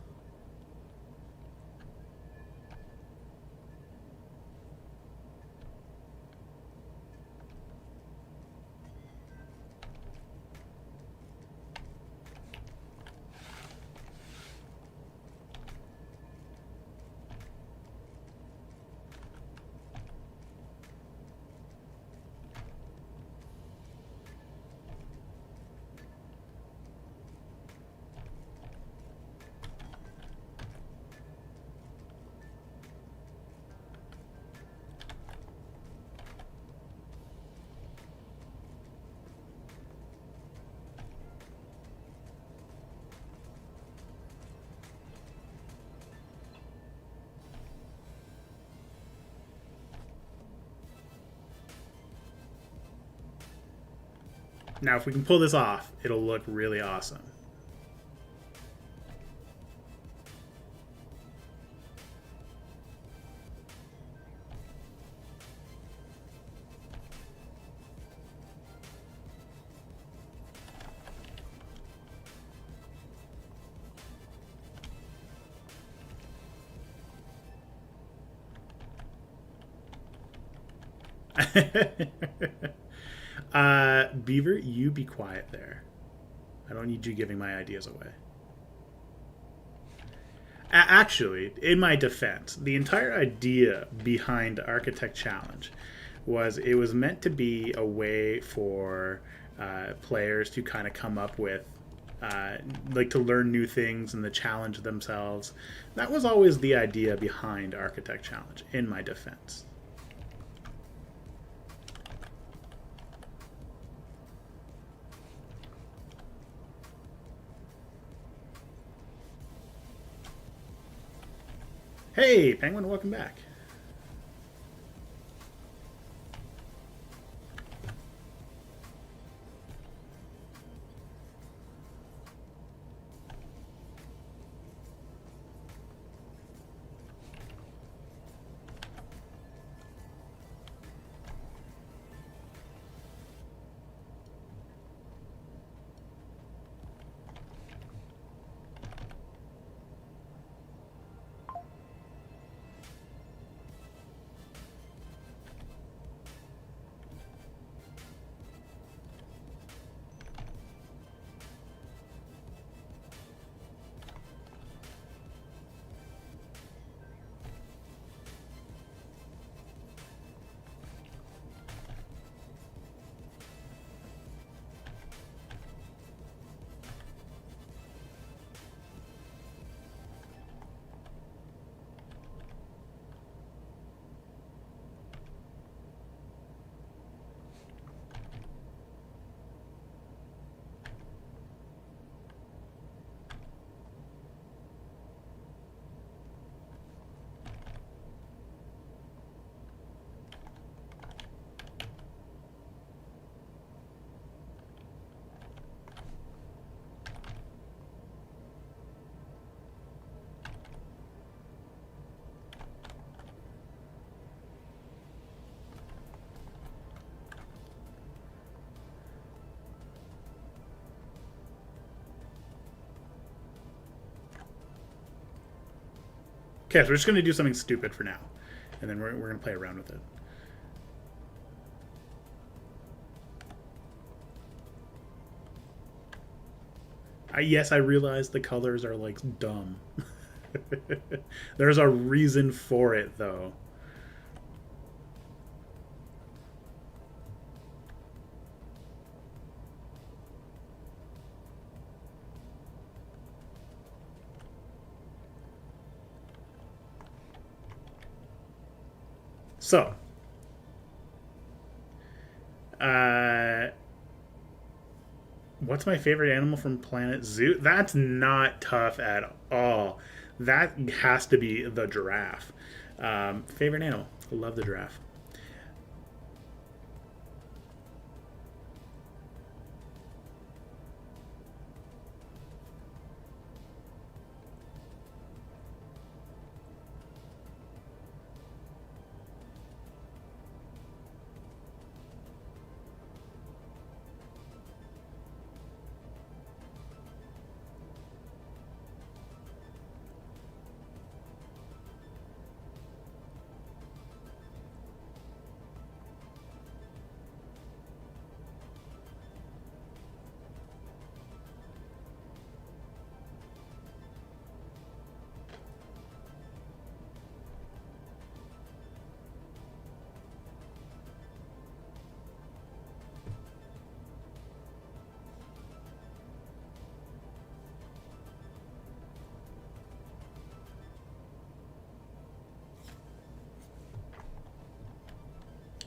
Now, if we can pull this off, it'll look really awesome. Beaver, you be quiet there. I don't need you giving my ideas away. Actually, in my defense, the entire idea behind Architect Challenge was it was meant to be a way for players to kind of come up with like to learn new things and to challenge themselves. That was always the idea behind Architect Challenge, in my defense. Hey, Penguin, welcome back. Okay, so we're just going to do something stupid for now. And then we're going to play around with it. Yes, I realize the colors are, like, dumb. There's a reason for it, though. So, what's my favorite animal from Planet Zoo? That's not tough at all. That has to be the giraffe. Favorite animal? I love the giraffe.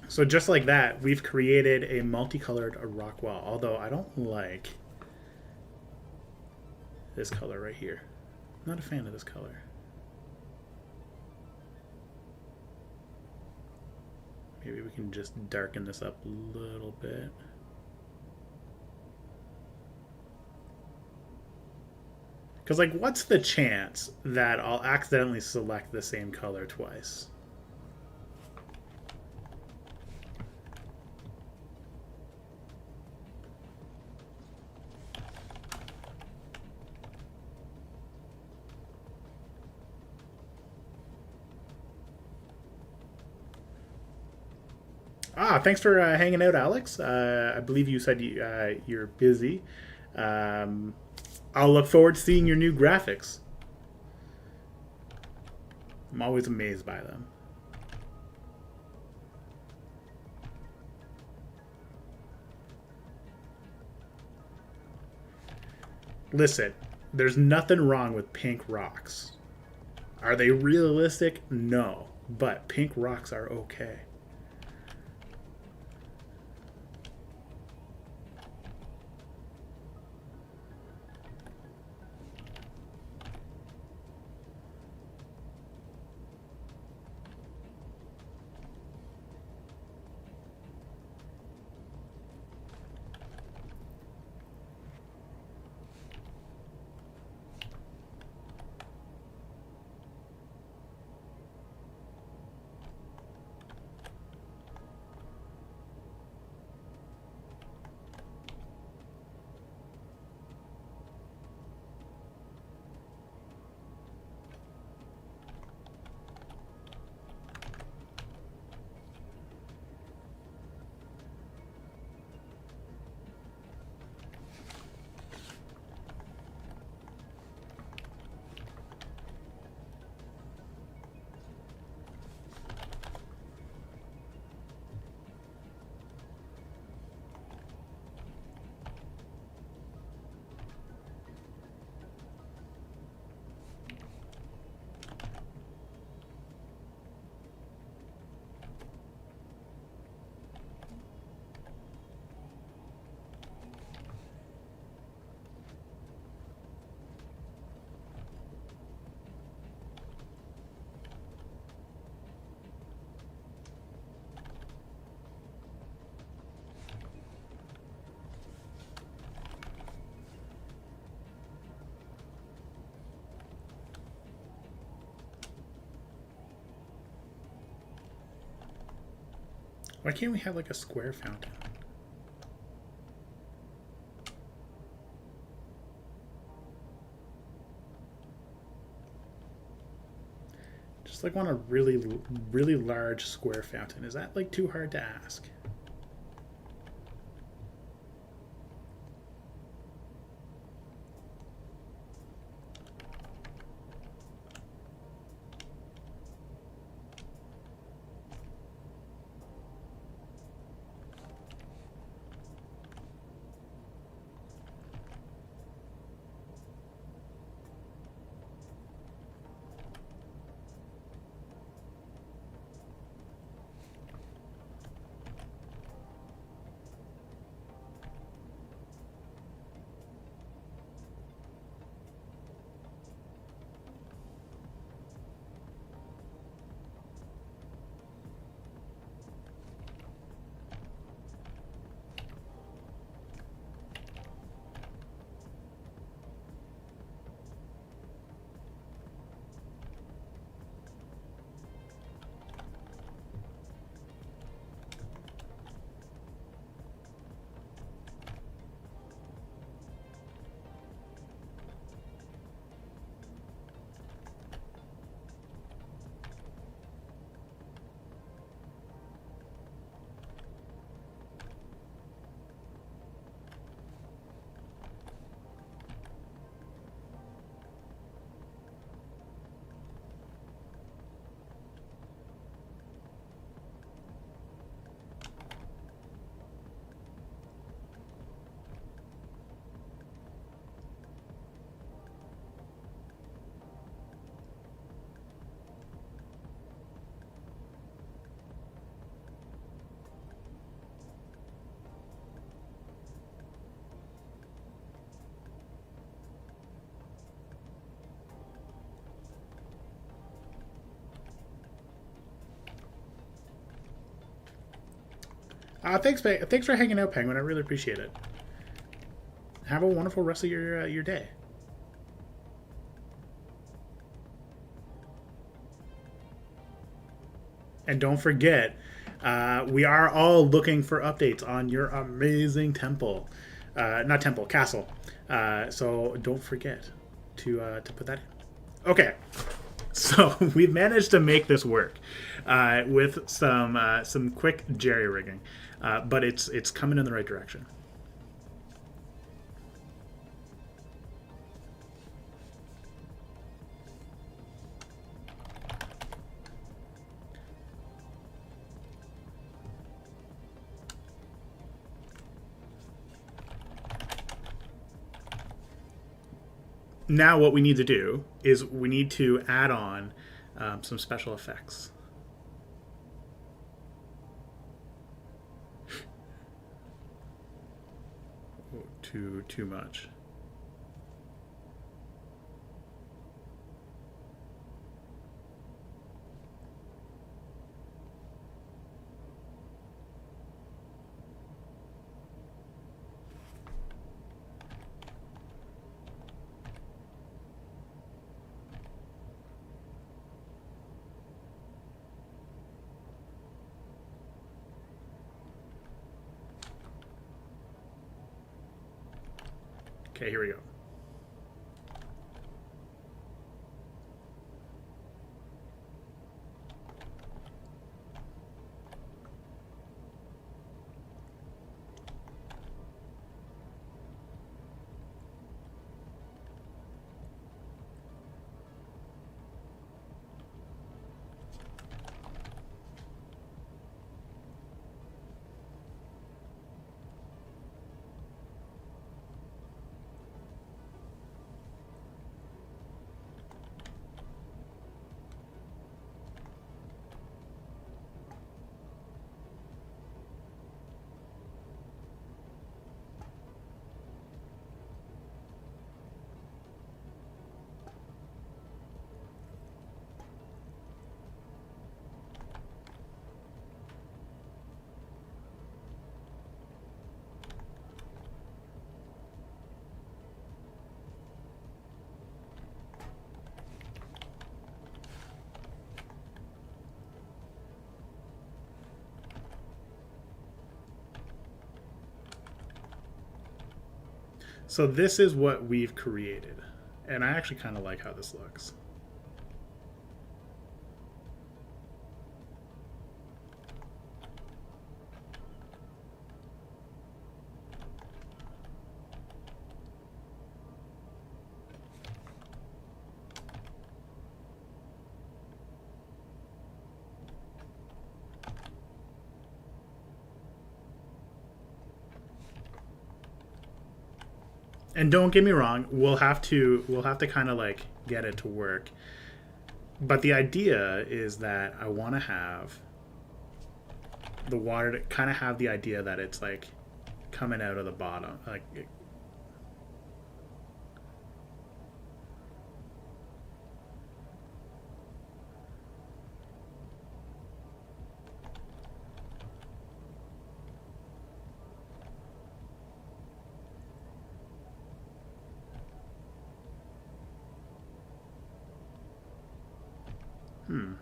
So just like that, we've created a multicolored rock wall. Although I don't like this color right here. I'm not a fan of this color. Maybe we can just darken this up a little bit. Because, like, what's the chance that I'll accidentally select the same color twice? Thanks for hanging out, Alex. I believe you said you're busy. I'll look forward to seeing your new graphics. I'm always amazed by them. Listen, there's nothing wrong with pink rocks. Are they realistic? No. But pink rocks are okay. Why can't we have like a square fountain? Just like want a really, really large square fountain. Is that like too hard to ask? Thanks for hanging out, Penguin. I really appreciate it. Have a wonderful rest of your day. And don't forget, we are all looking for updates on your amazing temple, not temple, castle. So don't forget to put that in. Okay, so we've managed to make this work with some quick jerry rigging, but it's coming in the right direction. Now what we need to do is we need to add on some special effects. Oh, too much. Okay, here we go. So this is what we've created. And I actually kind of like how this looks. And don't get me wrong, we'll have to kind of like get it to work. But the idea is that I want to have the water to kind of have the idea that it's like coming out of the bottom, like. Hmm.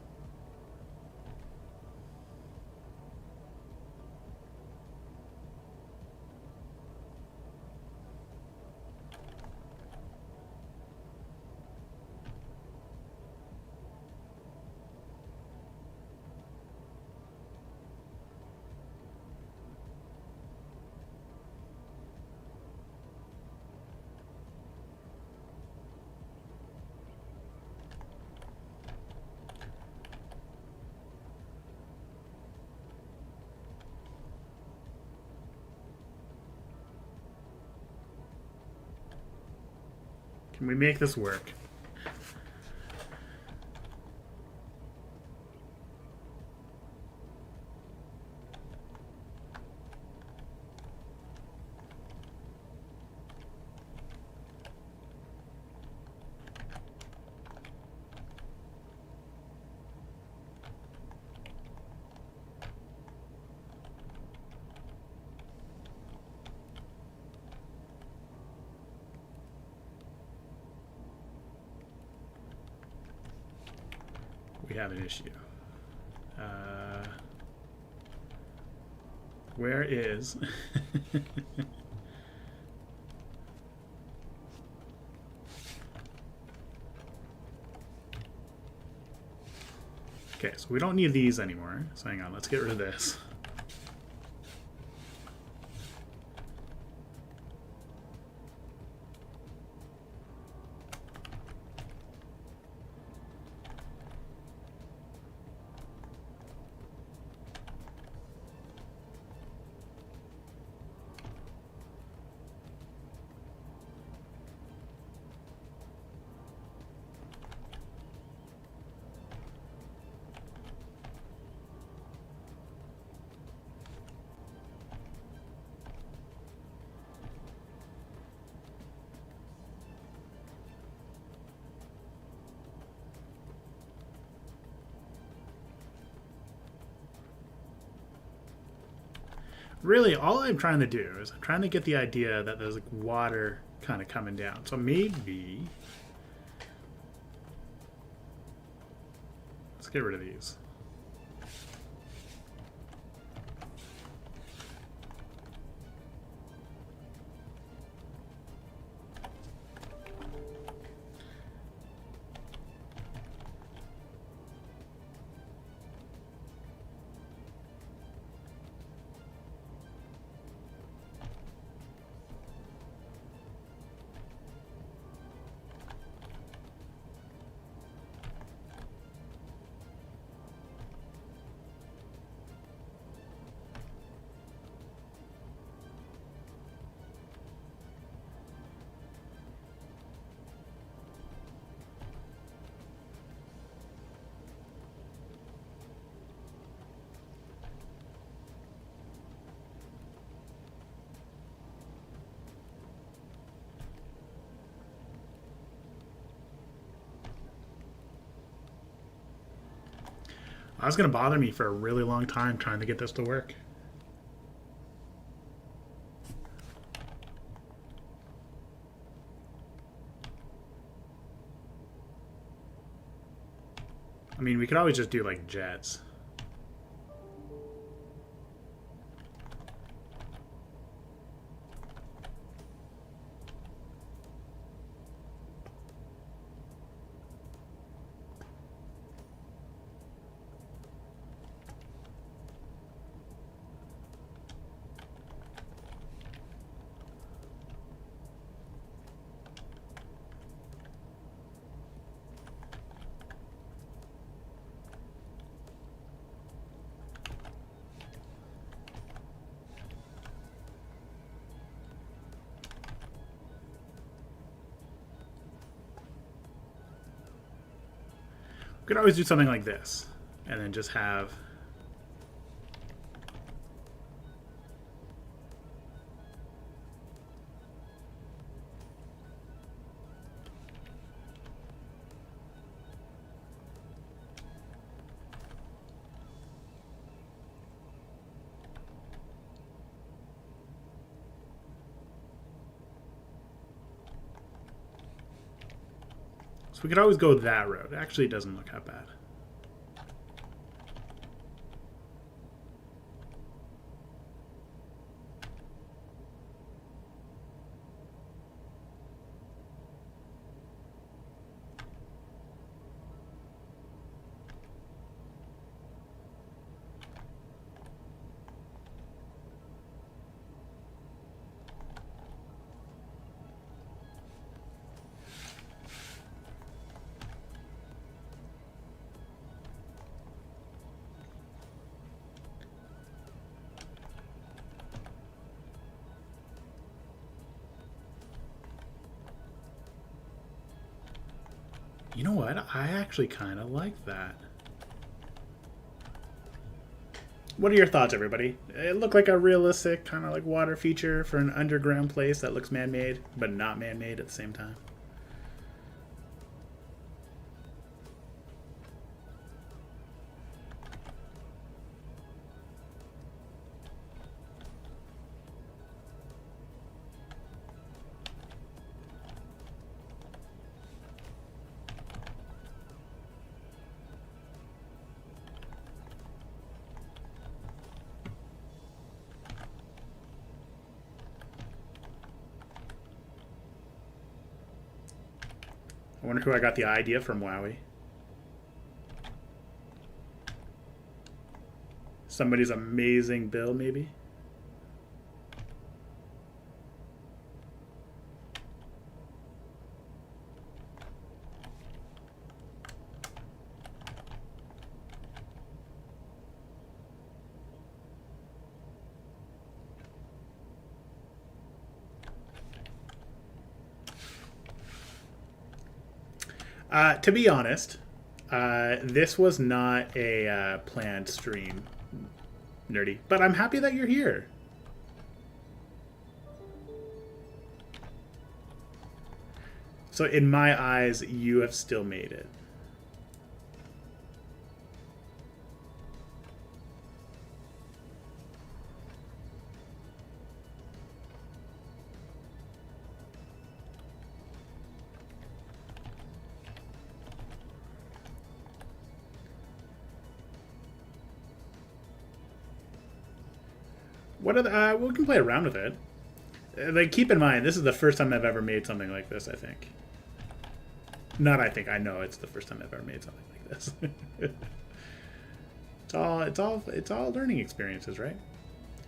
Can we make this work? We have an issue. Where is... Okay, so we don't need these anymore. So hang on, let's get rid of this. Really, all I'm trying to do is I'm trying to get the idea that there's like water kind of coming down. So maybe... Let's get rid of these. That's going to bother me for a really long time trying to get this to work. I mean, we could always just do like jets. We could always do something like this, and then just have... So we could always go that road. It actually doesn't look that bad. You know what? I actually kind of like that. What are your thoughts, everybody? It looked like a realistic kind of like water feature for an underground place that looks man-made, but not man-made at the same time. I wonder who I got the idea from, Wowie. Somebody's amazing bill, maybe? To be honest, this was not a planned stream, Nerdy. But I'm happy that you're here. So in my eyes, you have still made it. What are the, we can play around with it. Like, keep in mind, this is the first time I've ever made something like this, I think. Not I think, I know it's the first time I've ever made something like this. it's all learning experiences, right?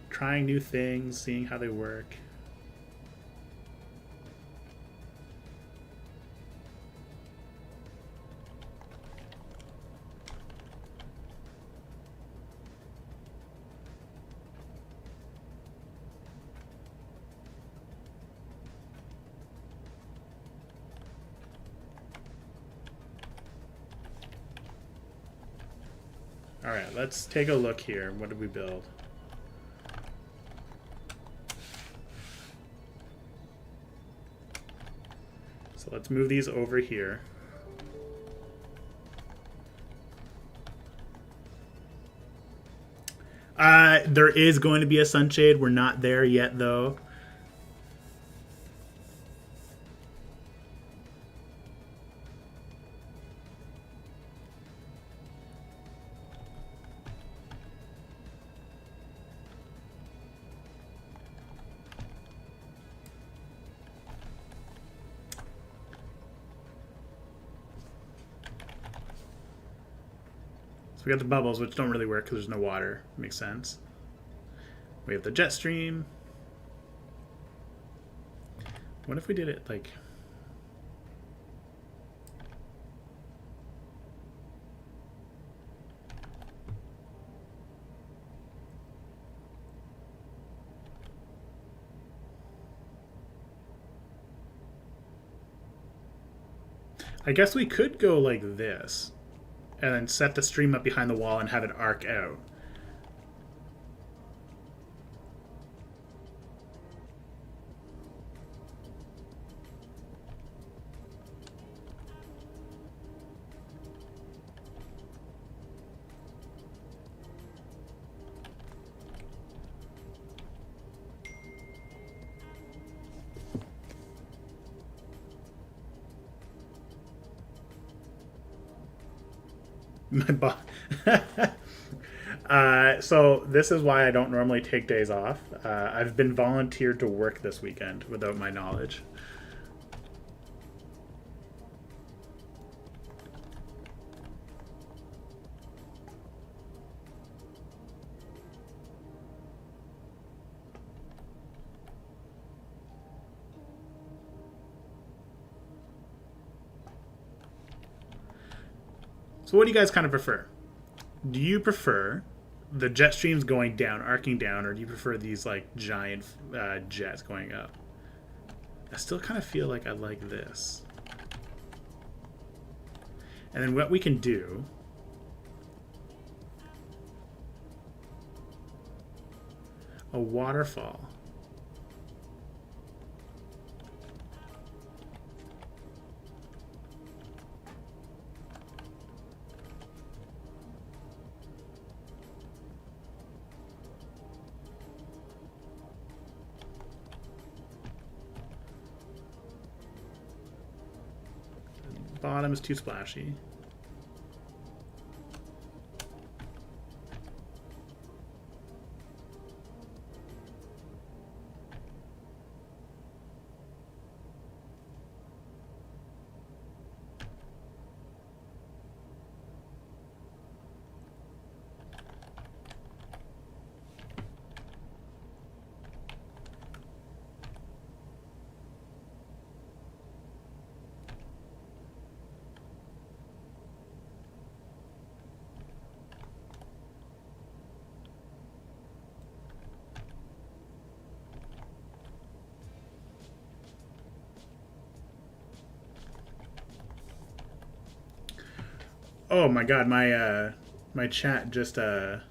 Trying new things, seeing how they work. Alright, let's take a look here. What did we build? So let's move these over here. There is going to be a sunshade. We're not there yet, though. So we got the bubbles, which don't really work because there's no water. Makes sense. We have the jet stream. What if we did it like... I guess we could go like this. and then set the stream up behind the wall and have it arc out. My so this is why I don't normally take days off. I've been volunteered to work this weekend without my knowledge. So what do you guys kind of prefer? Do you prefer the jet streams going down, arcing down, or do you prefer these like giant jets going up? I still kind of feel like I like this. And then what we can do a waterfall. Bottom is too splashy. Oh my god, my chat just updated.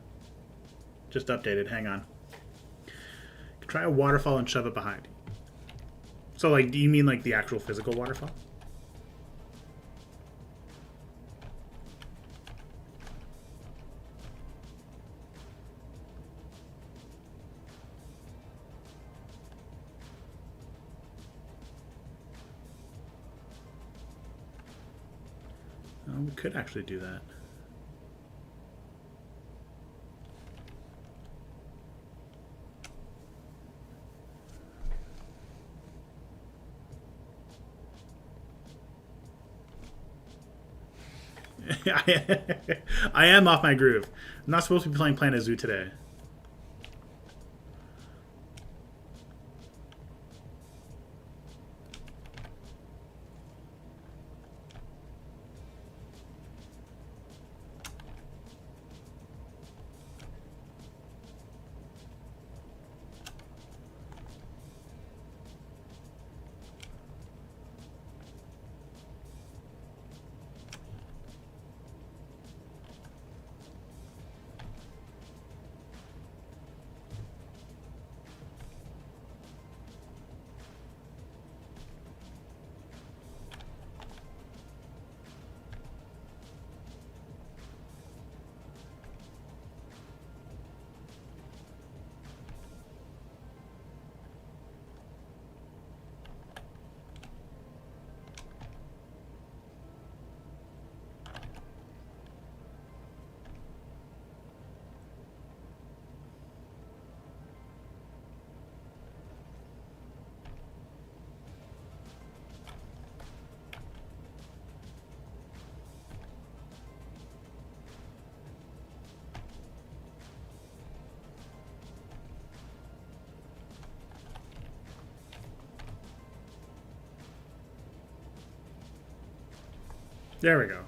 Hang on. Try a waterfall and shove it behind. So like, do you mean like the actual physical waterfall? Oh, we could actually do that. I am off my groove. I'm not supposed to be playing Planet Zoo today. There we go.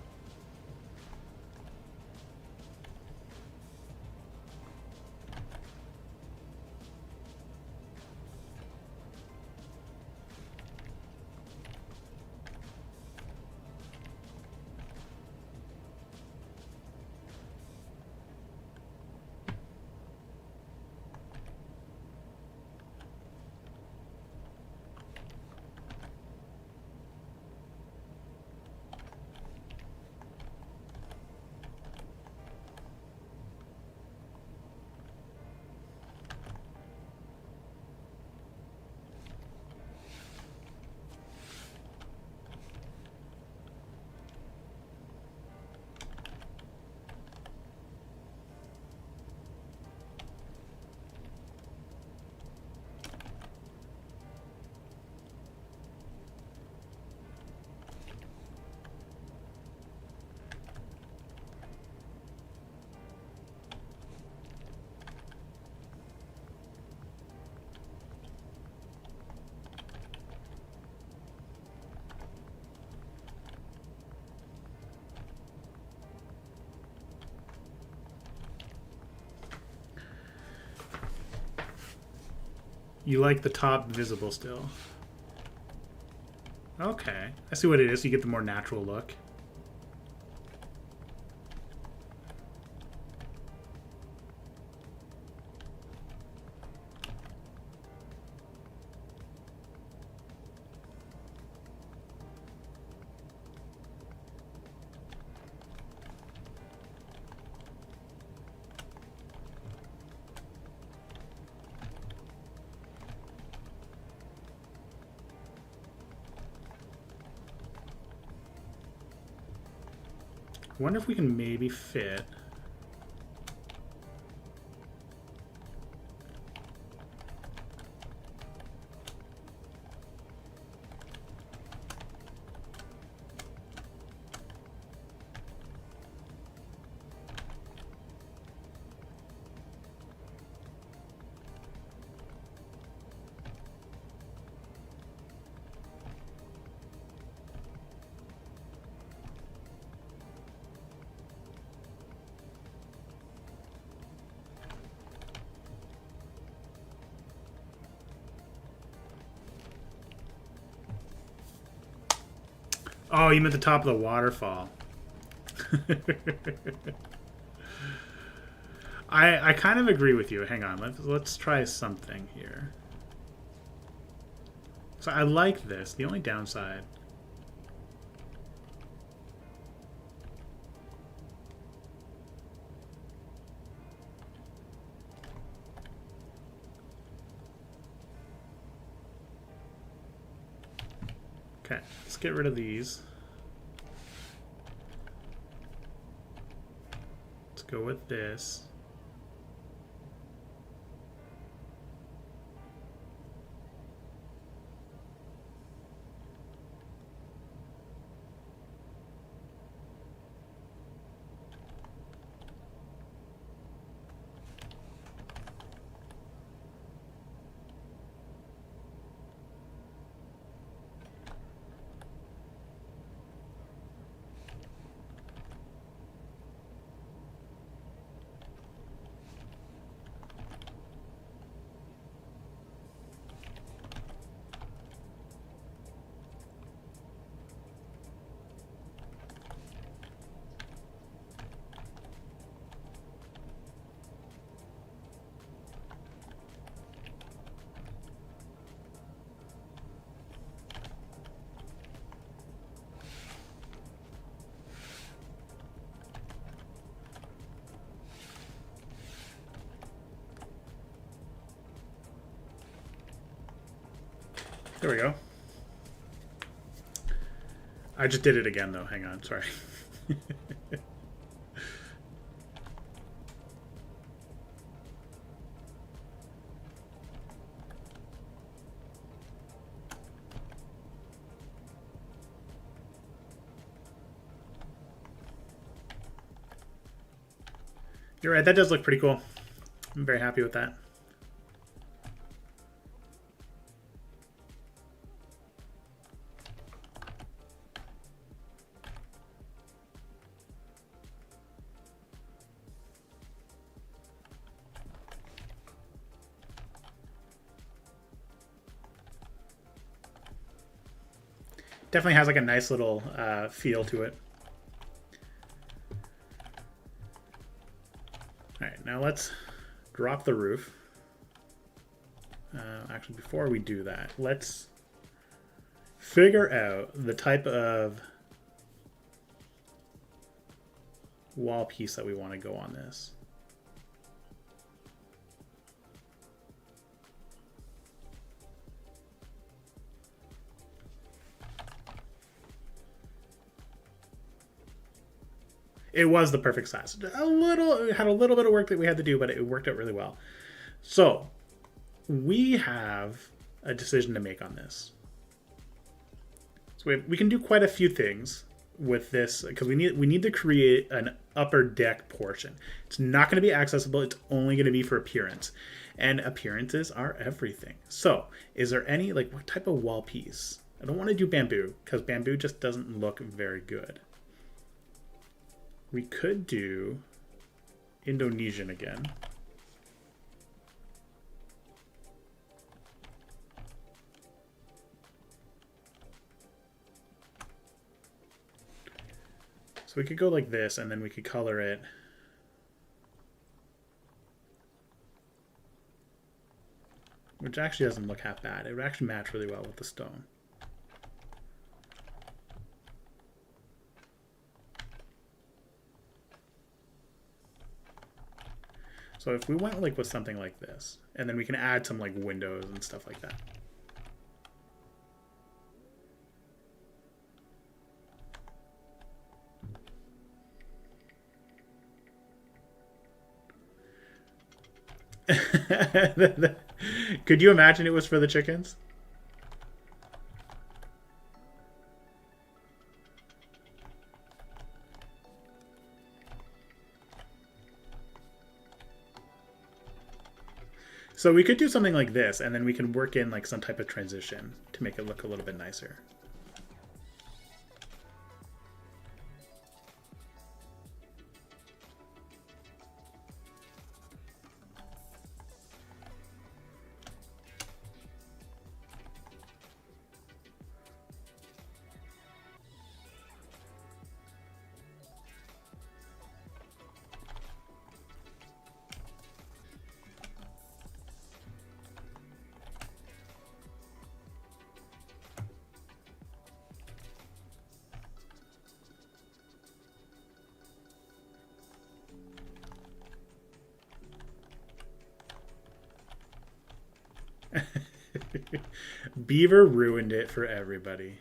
You like the top visible still. Okay. I see what it is. You get the more natural look. I wonder if we can maybe fit. Oh, you meant the top of the waterfall. I kind of agree with you. Hang on, let's try something here. So I like this. The only downside. Okay, let's get rid of these. Let's go with this. There we go. I just did it again, though. Hang on. Sorry. You're right. That does look pretty cool. I'm very happy with that. Definitely has like a nice little feel to it. All right, now let's drop the roof. Actually, before we do that, let's figure out the type of wall piece that we want to go on this. It was the perfect size. It had a little bit of work that we had to do, but it worked out really well. So we have a decision to make on this. So we can do quite a few things with this because we need to create an upper deck portion. It's not going to be accessible. It's only going to be for appearance, and appearances are everything. So is there any, like, what type of wall piece? I don't want to do bamboo because bamboo just doesn't look very good. We could do Indonesian again. So we could go like this, and then we could color it. Which actually doesn't look half bad. It would actually match really well with the stone. So if we went like with something like this, and then we can add some like windows and stuff like that. Could you imagine it was for the chickens? So we could do something like this, and then we can work in like some type of transition to make it look a little bit nicer. Beaver ruined it for everybody.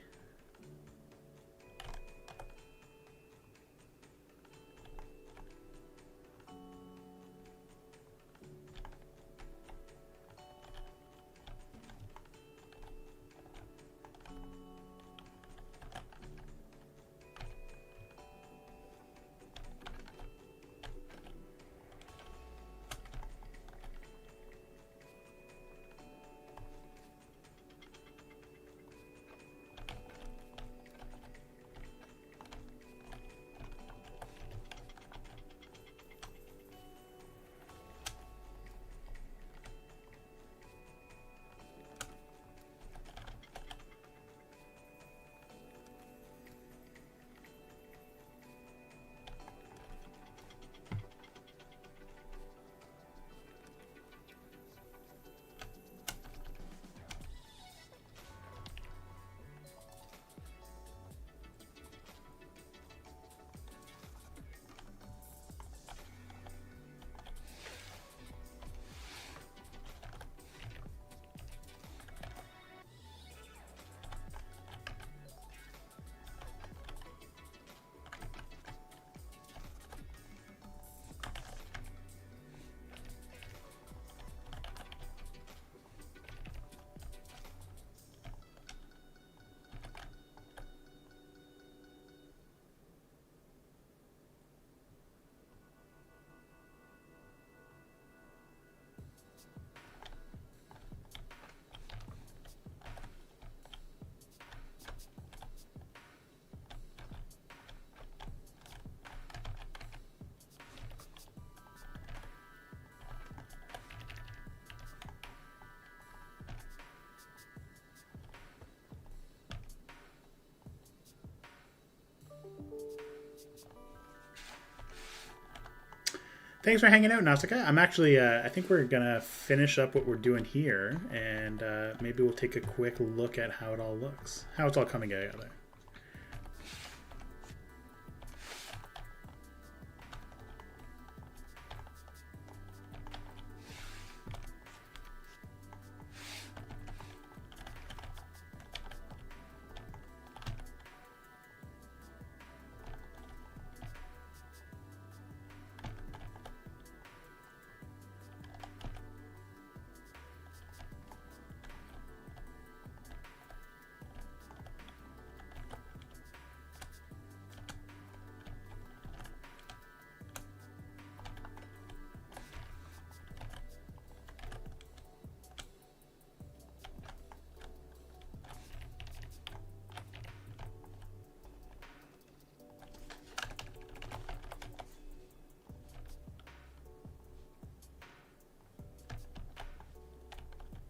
Thanks for hanging out, Nausicaa. I'm actually, I think we're going to finish up what we're doing here, and maybe we'll take a quick look at how it all looks, how it's all coming together.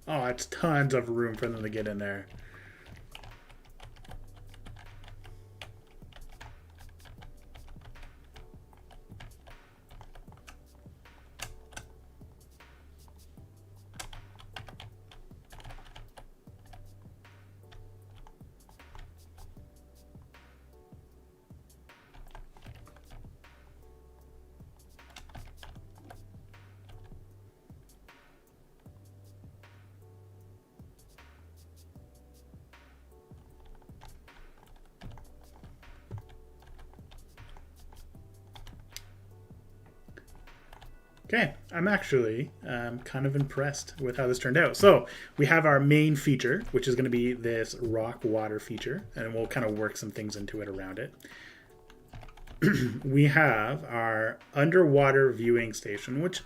Oh, it's tons of room for them to get in there. Okay, I'm actually kind of impressed with how this turned out. So we have our main feature, which is going to be this rock water feature, and we'll kind of work some things into it around it. We have our underwater viewing station, which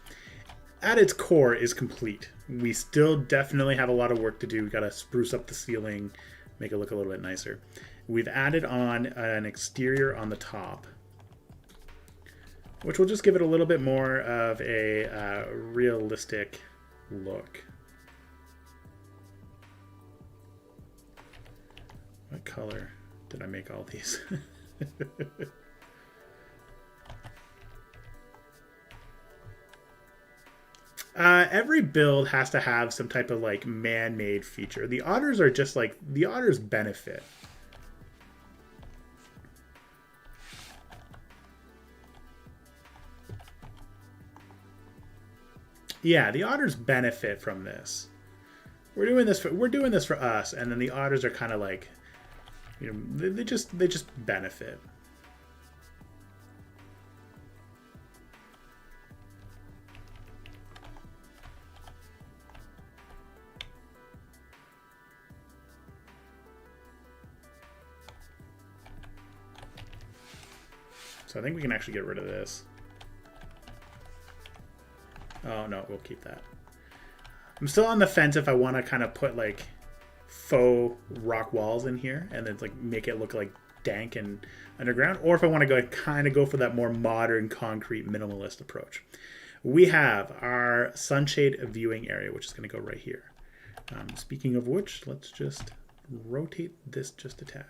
at its core is complete. We still definitely have a lot of work to do. We got to spruce up the ceiling, make it look a little bit nicer. We've added on an exterior on the top, which will just give it a little bit more of a realistic look. What color did I make all these? Every build has to have some type of like man-made feature. The otters are just like, the otters benefit. Yeah, the otters benefit from this. We're doing this for us, and then the otters are kind of like, you know, they just benefit. So I think we can actually get rid of this. Oh no, we'll keep that. I'm still on the fence if I want to kind of put like faux rock walls in here and then like make it look like dank and underground, or if I want to go for that more modern concrete minimalist approach. We have our sunshade viewing area, which is going to go right here. Speaking of which, let's just rotate this just a tad.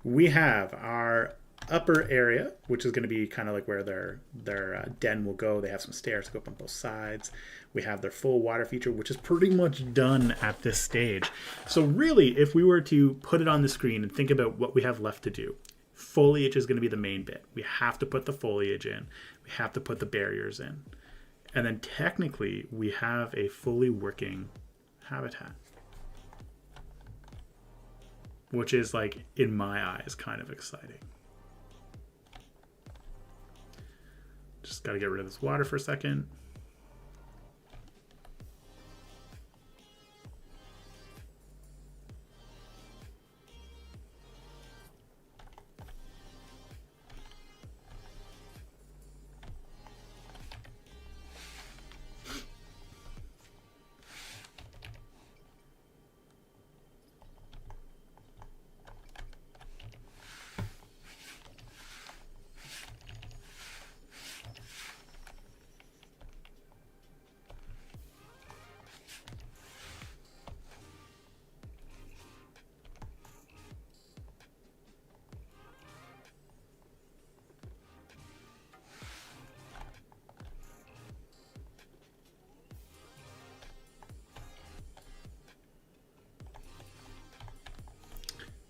We have our upper area, which is going to be kind of like where their den will go. They have some stairs to go up on both sides. We have their full water feature, which is pretty much done at this stage. So really, if we were to put it on the screen and think about what we have left to do, foliage is going to be the main bit. We have to put the foliage in. We have to put the barriers in. And then technically, we have a fully working habitat, which is like, in my eyes, kind of exciting. Just got to get rid of this water for a second.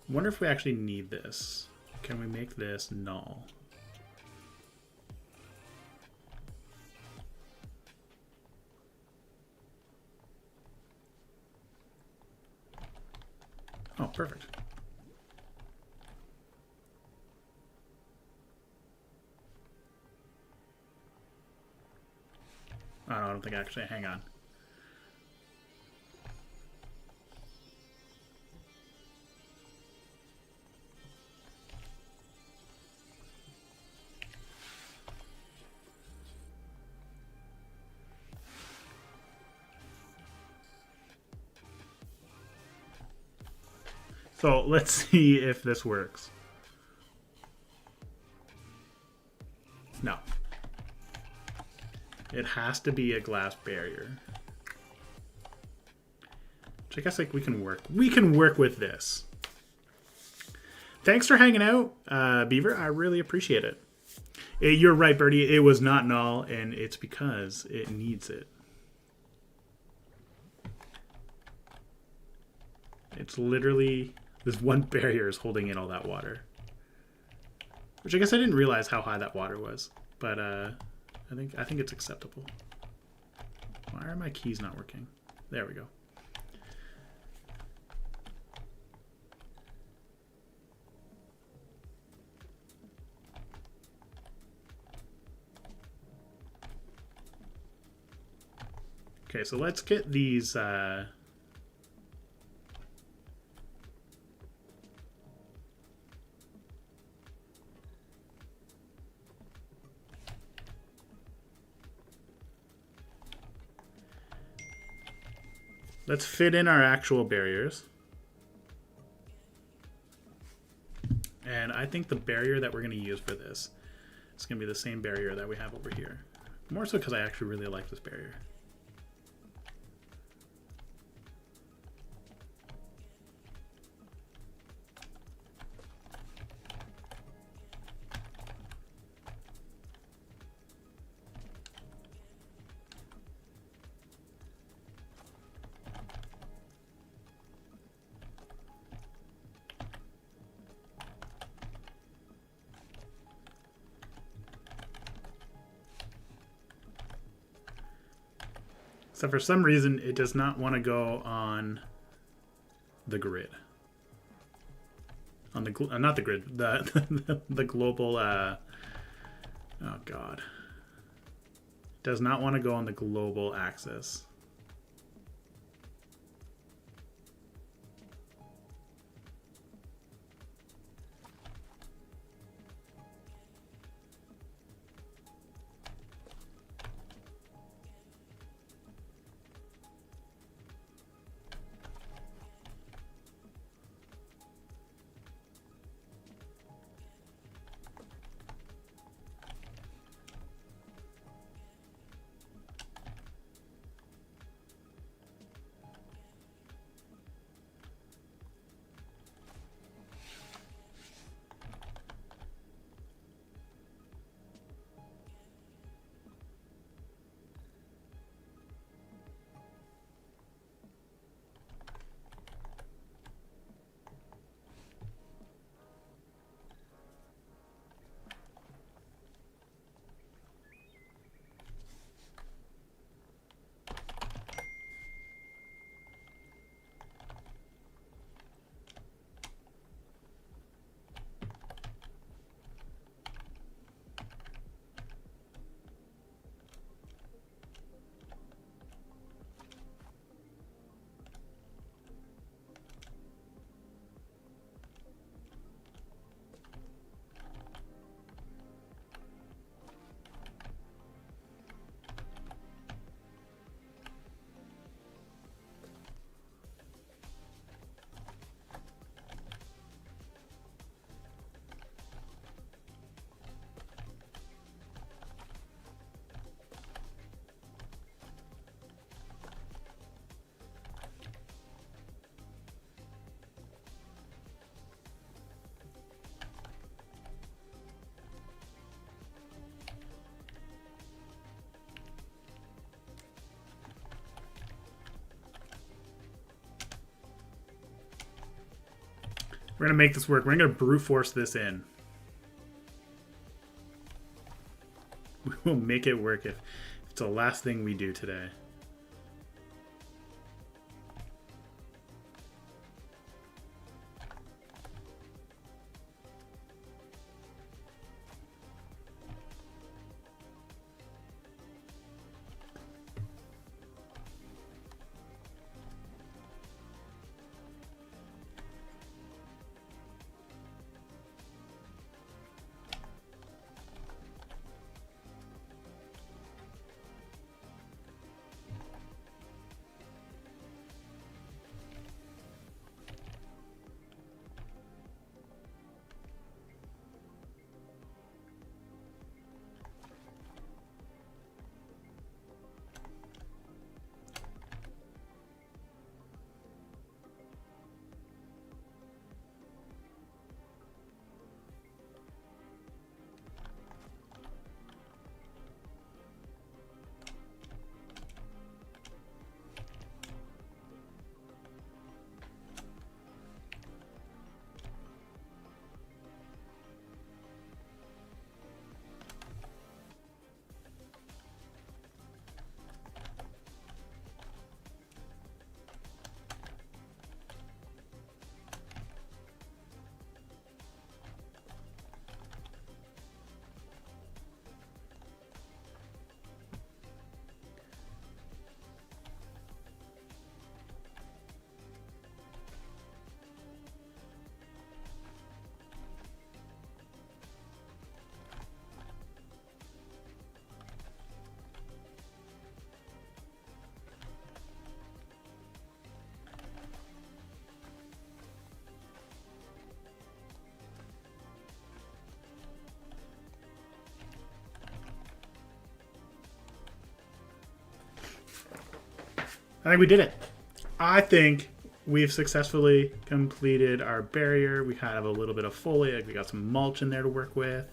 I wonder if we actually need this. Can we make this null? Oh, perfect. Oh, I don't think actually. Hang on. So let's see if this works. No. It has to be a glass barrier. Which I guess like we can work with this. Thanks for hanging out, Beaver. I really appreciate it. You're right, Birdie. It was not null, and it's because it needs it. It's literally this one barrier is holding in all that water. Which I guess I didn't realize how high that water was, but I think it's acceptable. Why are my keys not working? There we go. Okay, so let's get these... let's fit in our actual barriers. And I think the barrier that we're going to use for this is going to be the same barrier that we have over here. More so because I actually really like this barrier. So for some reason, it does not want to go on the grid. On the not the grid, the global. Oh God, it does not want to go on the global axis. We're going to make this work. We're going to brute force this in. We will make it work if it's the last thing we do today. I think we did it. I think we've successfully completed our barrier. We kind of have a little bit of foliage. We got some mulch in there to work with.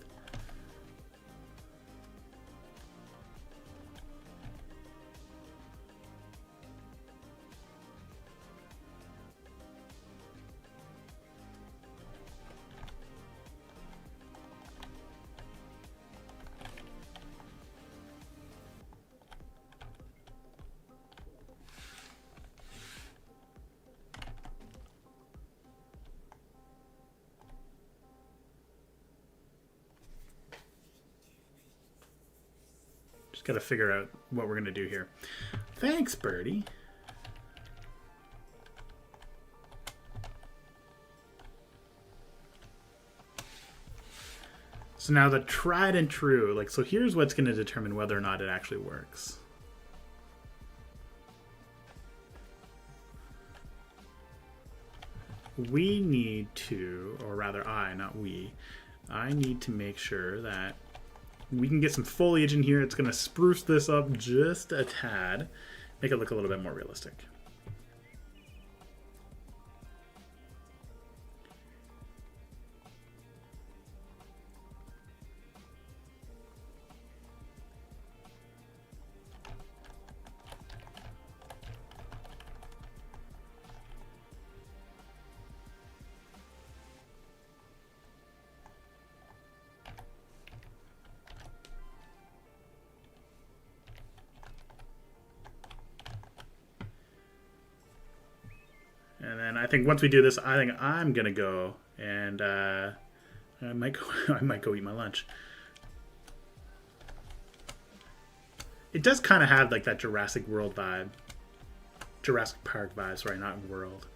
Just got to figure out what we're going to do here. Thanks, Birdie. So now the tried and true, like, so here's what's going to determine whether or not it actually works. We need to, or rather I, not we, I need to make sure that we can get some foliage in here. It's going to spruce this up just a tad, make it look a little bit more realistic. And then I think once we do this, I think I'm gonna go and I might go eat my lunch. It does kind of have like that Jurassic World vibe, Jurassic Park vibe. Sorry, not World.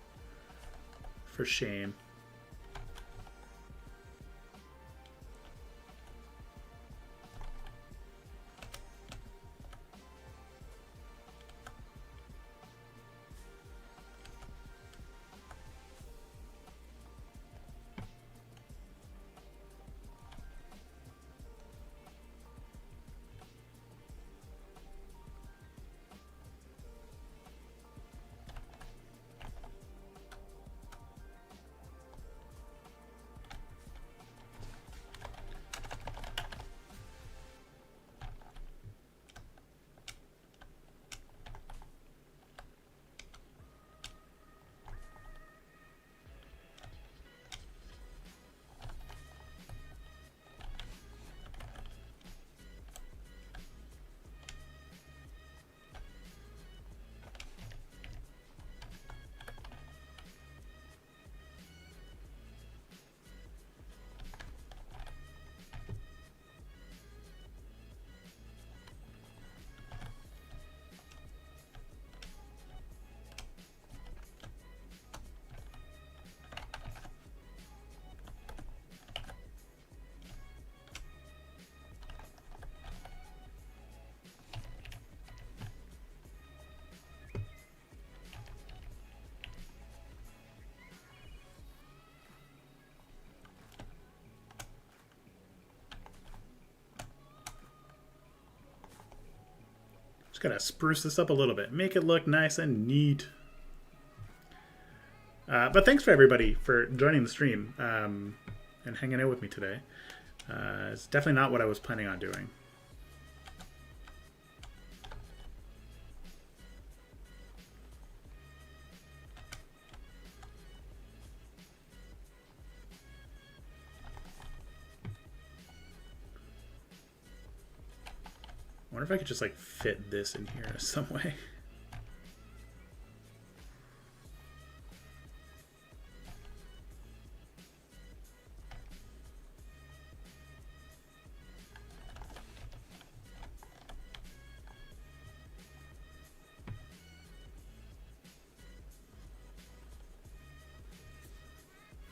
For shame. Gotta spruce this up a little bit, make it look nice and neat. But thanks for everybody for joining the stream and hanging out with me today. It's definitely not what I was planning on doing. I wonder if I could just like fit this in here in some way.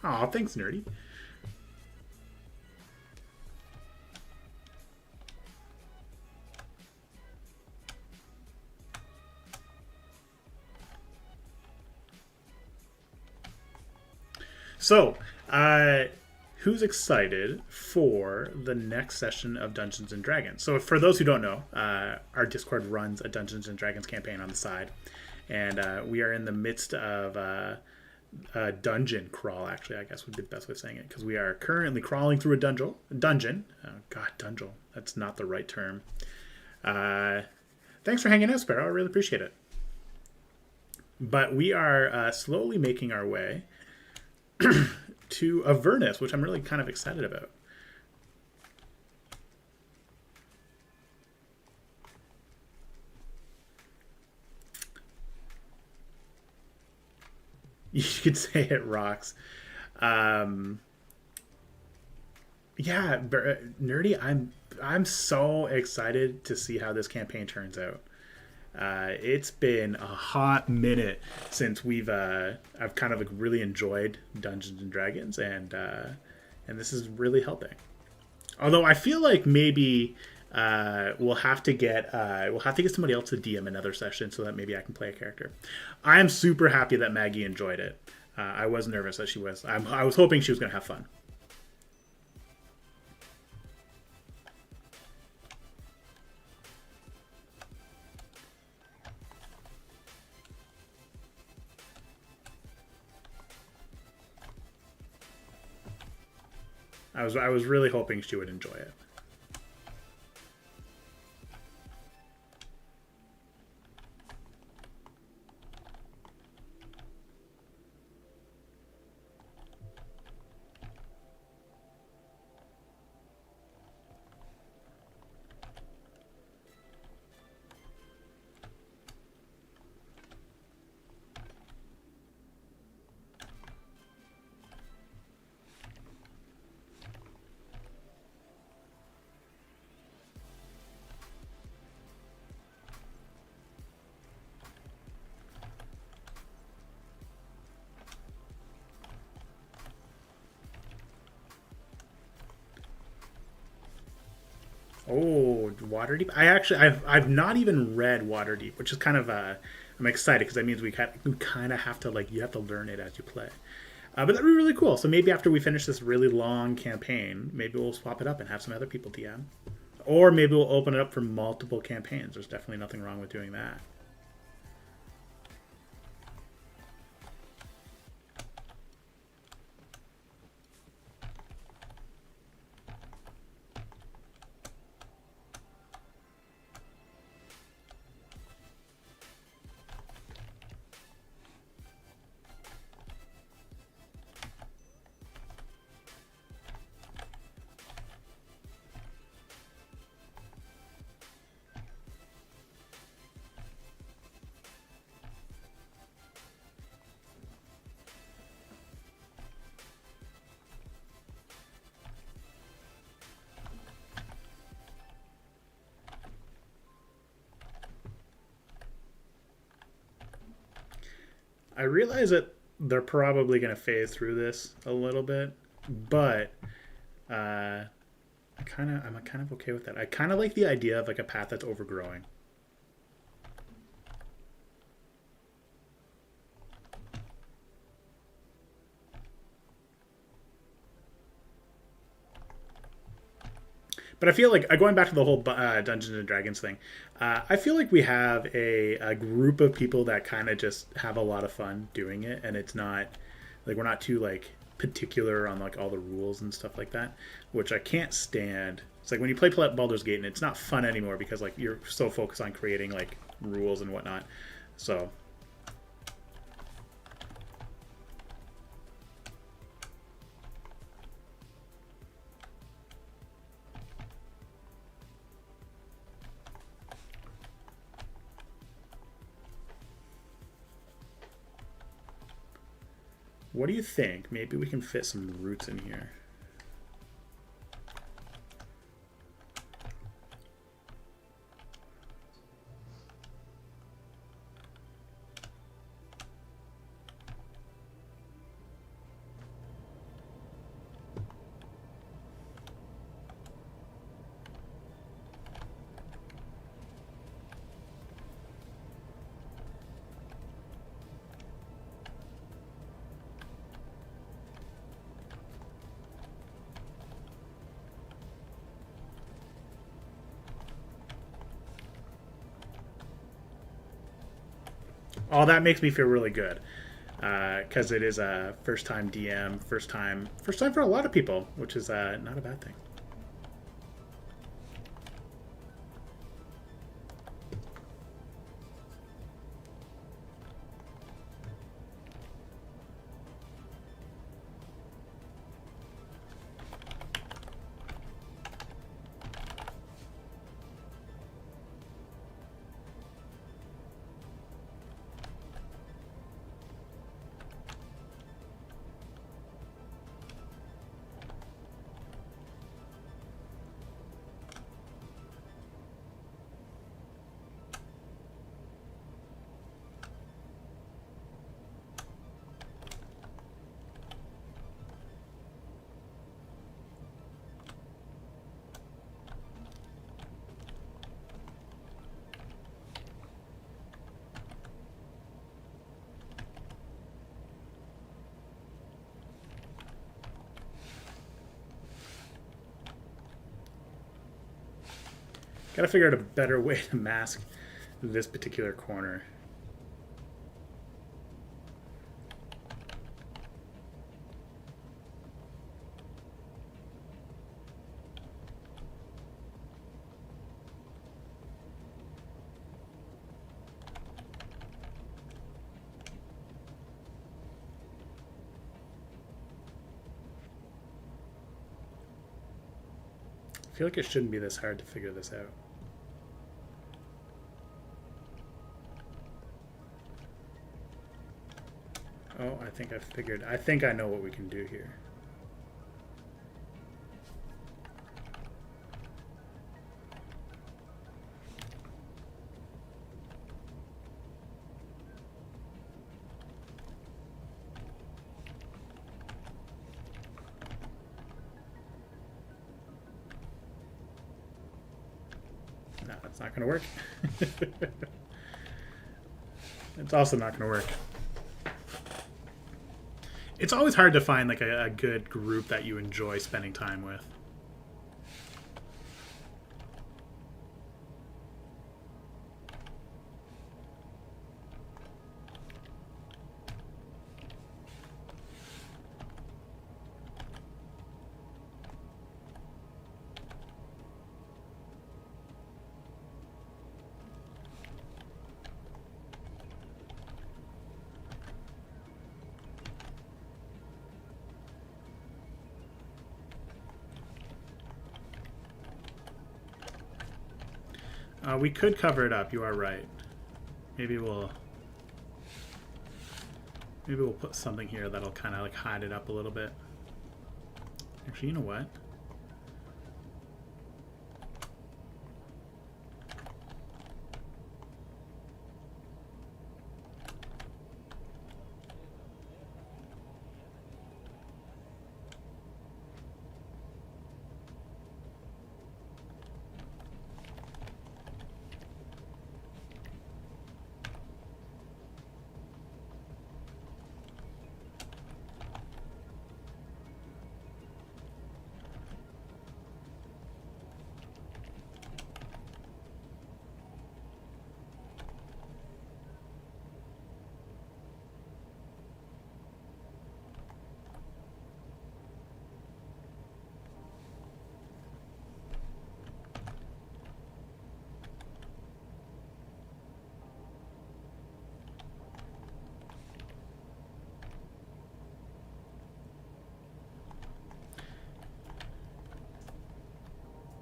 Aw, thanks, Nerdy. So, who's excited for the next session of Dungeons and Dragons? So, for those who don't know, our Discord runs a Dungeons and Dragons campaign on the side, and we are in the midst of a dungeon crawl. Actually, I guess would be the best way of saying it, because we are currently crawling through a dungeon. Oh God, dungeon. That's not the right term. Thanks for hanging out, Sparrow. I really appreciate it. But we are slowly making our way to Avernus, which I'm really kind of excited about. You could say it rocks. Um, yeah, nerdy. I'm so excited to see how this campaign turns out. It's been a hot minute since I've kind of like really enjoyed Dungeons and Dragons, and this is really helping. Although I feel like maybe we'll have to get somebody else to DM another session so that maybe I can play a character. I am super happy that Maggie enjoyed it. I was nervous that she was. I was hoping she was going to have fun. I was really hoping she would enjoy it. Oh, Waterdeep! I've not even read Waterdeep, which is kind of I'm excited because that means we kind of have to like you have to learn it as you play. But that'd be really cool. So maybe after we finish this really long campaign, maybe we'll swap it up and have some other people DM, or maybe we'll open it up for multiple campaigns. There's definitely nothing wrong with doing that. I realize that they're probably going to phase through this a little bit, but I'm kind of okay with that. I kind of like the idea of like a path that's overgrowing. But I feel like going back to the whole Dungeons and Dragons thing, I feel like we have a group of people that kind of just have a lot of fun doing it, and it's not like we're not too like particular on like all the rules and stuff like that, which I can't stand. It's like when you play Baldur's Gate, and it's not fun anymore because like you're so focused on creating like rules and whatnot. So what do you think? Maybe we can fit some roots in here. All that makes me feel really good because it is a first time DM, first time for a lot of people, which is not a bad thing. Gotta figure out a better way to mask this particular corner. I feel like it shouldn't be this hard to figure this out. Oh, I think I know what we can do here. No, that's not going to work. It's also not going to work. It's always hard to find like a good group that you enjoy spending time with. We could cover it up. You are right. Maybe we'll put something here that'll kind of like hide it up a little bit. Actually, you know what?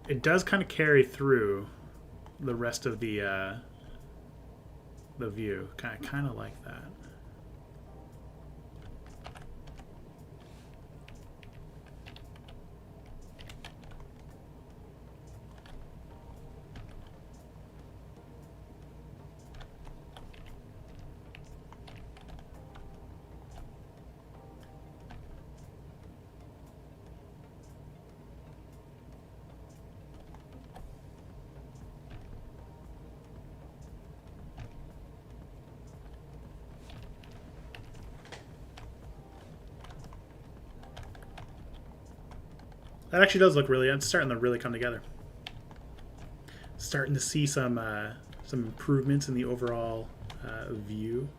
It does kind of carry through the rest of the view. Kind of like that. That actually does look really. It's starting to really come together. Starting to see some improvements in the overall view.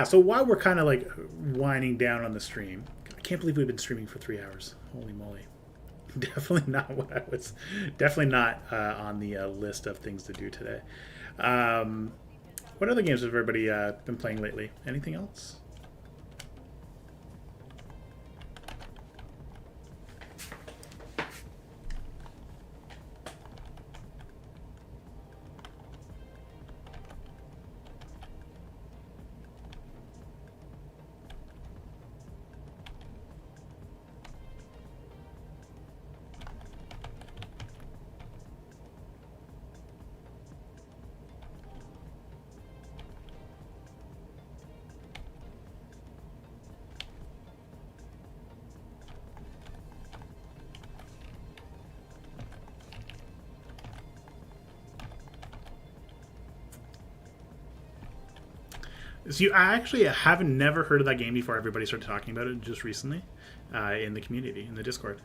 So while we're kind of like winding down on the stream, I can't believe we've been streaming for 3 hours. Holy moly. Definitely not what I was, definitely not on the list of things to do today. What other games has everybody been playing lately? Anything else? So I actually haven't never heard of that game before everybody started talking about it just recently in the community, in the Discord.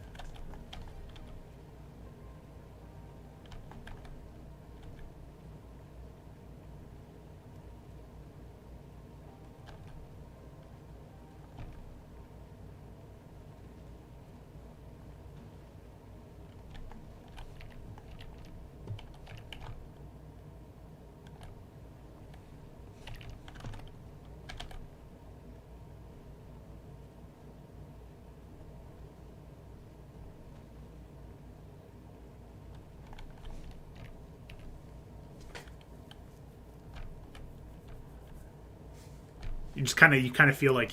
You kind of feel like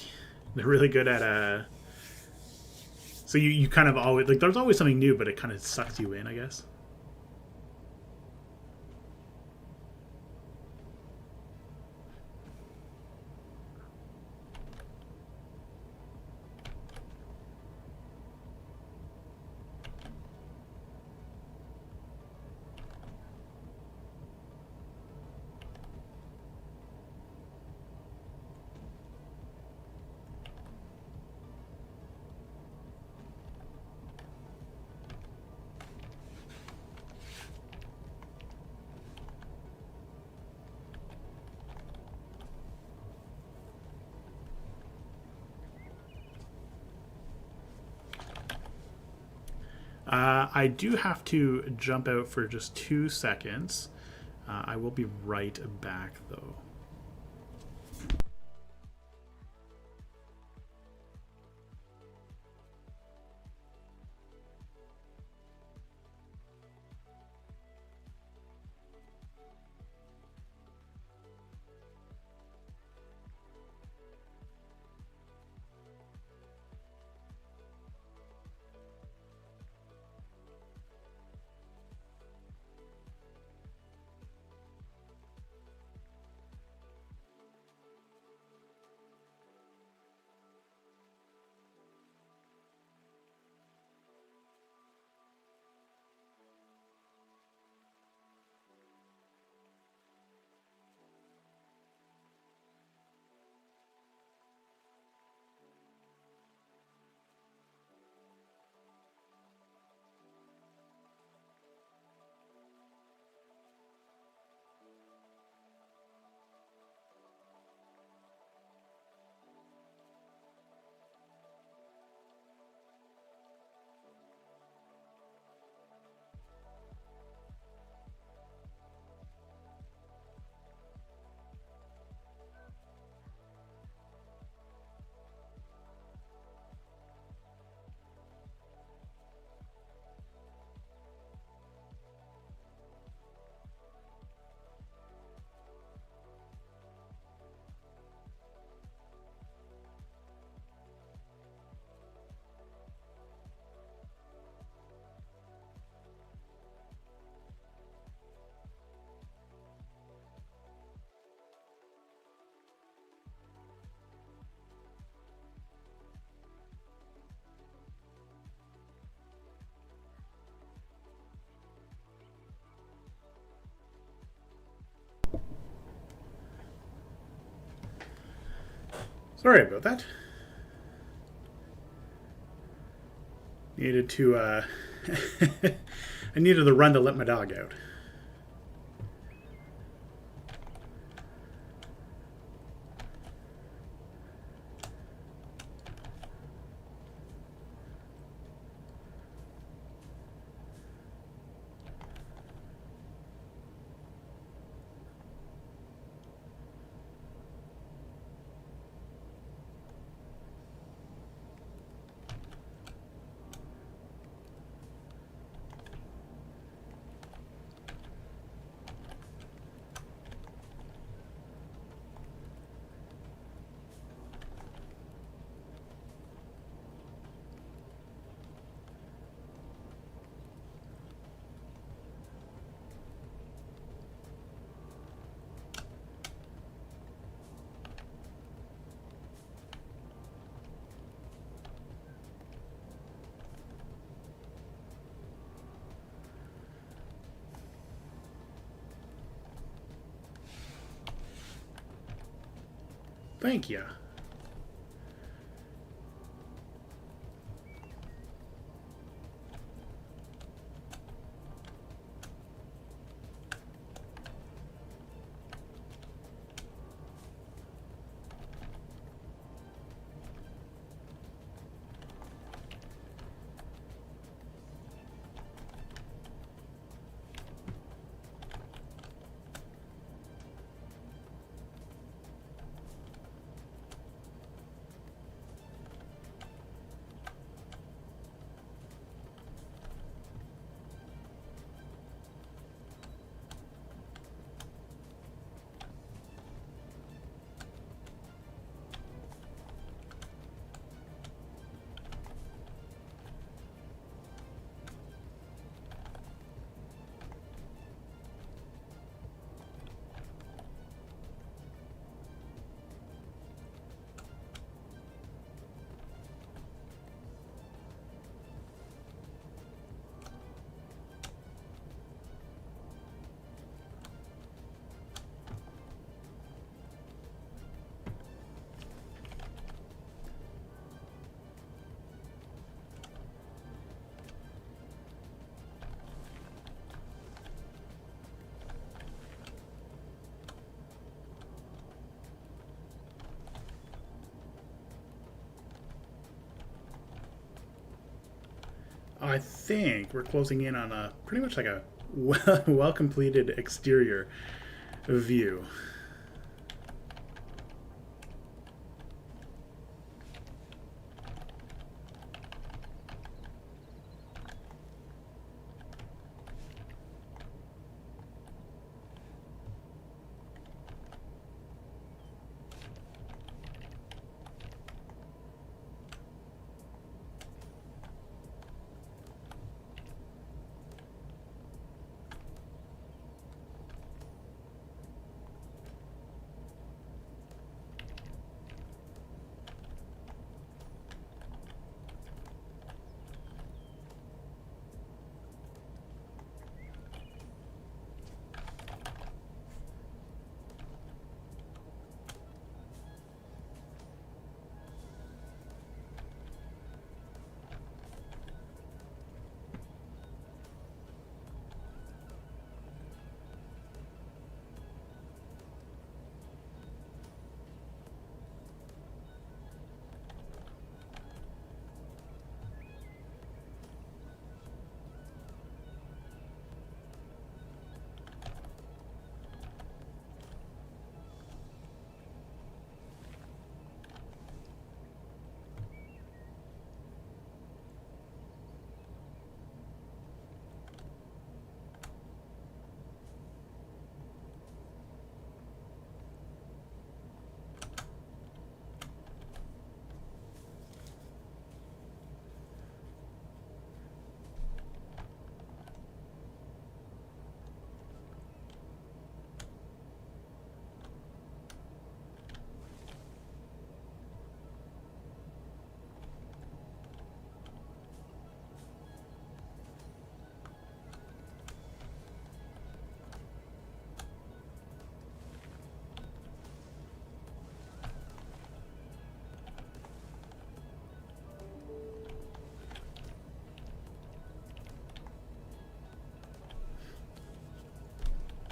they're really good at so you kind of always like there's always something new, but it kind of sucks you in, I guess. I do have to jump out for just 2 seconds. I will be right back, though. Sorry about that. Needed to, I needed to run to let my dog out. Thank you. I think we're closing in on a pretty much like a well completed exterior view.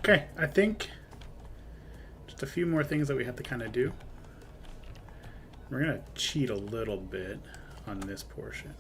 Okay, I think just a few more things that we have to kind of do. We're going to cheat a little bit on this portion.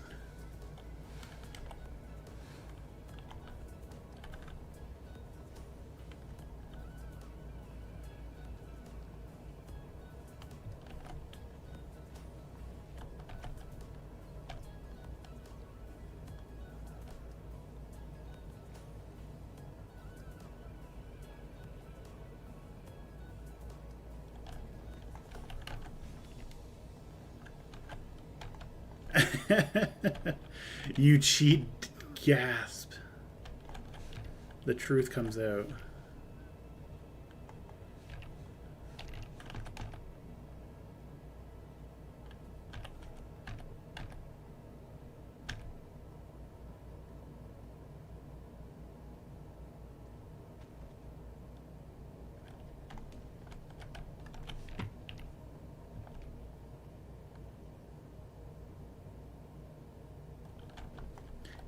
You cheat, gasp. The truth comes out.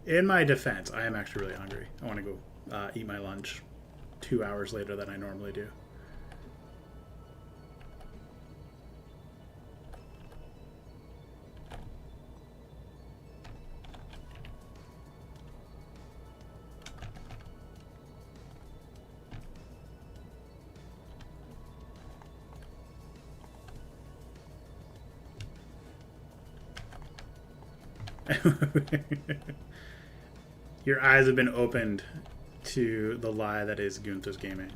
In my defense, I am actually really hungry. I want to go eat my lunch 2 hours later than I normally do. Your eyes have been opened to the lie that is Gunther's Gaming.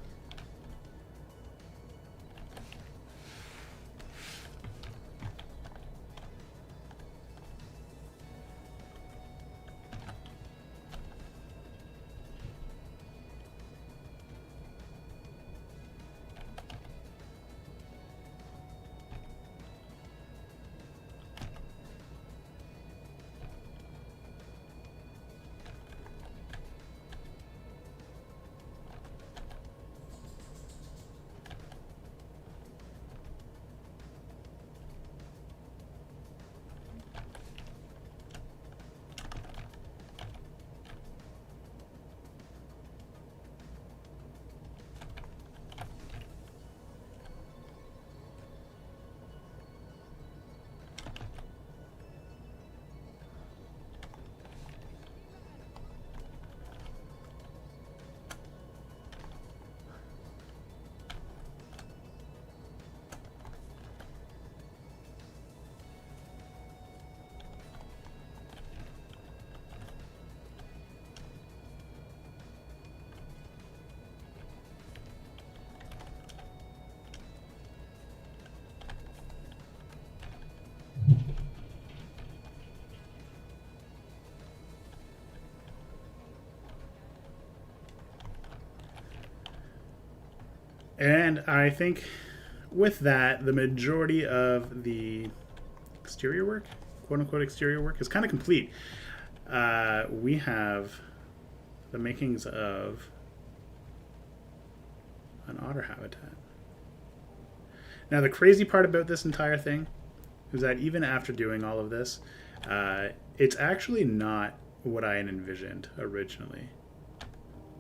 And I think with that, the majority of the exterior work, quote unquote exterior work, is kind of complete. We have the makings of an otter habitat. Now, the crazy part about this entire thing is that even after doing all of this, it's actually not what I had envisioned originally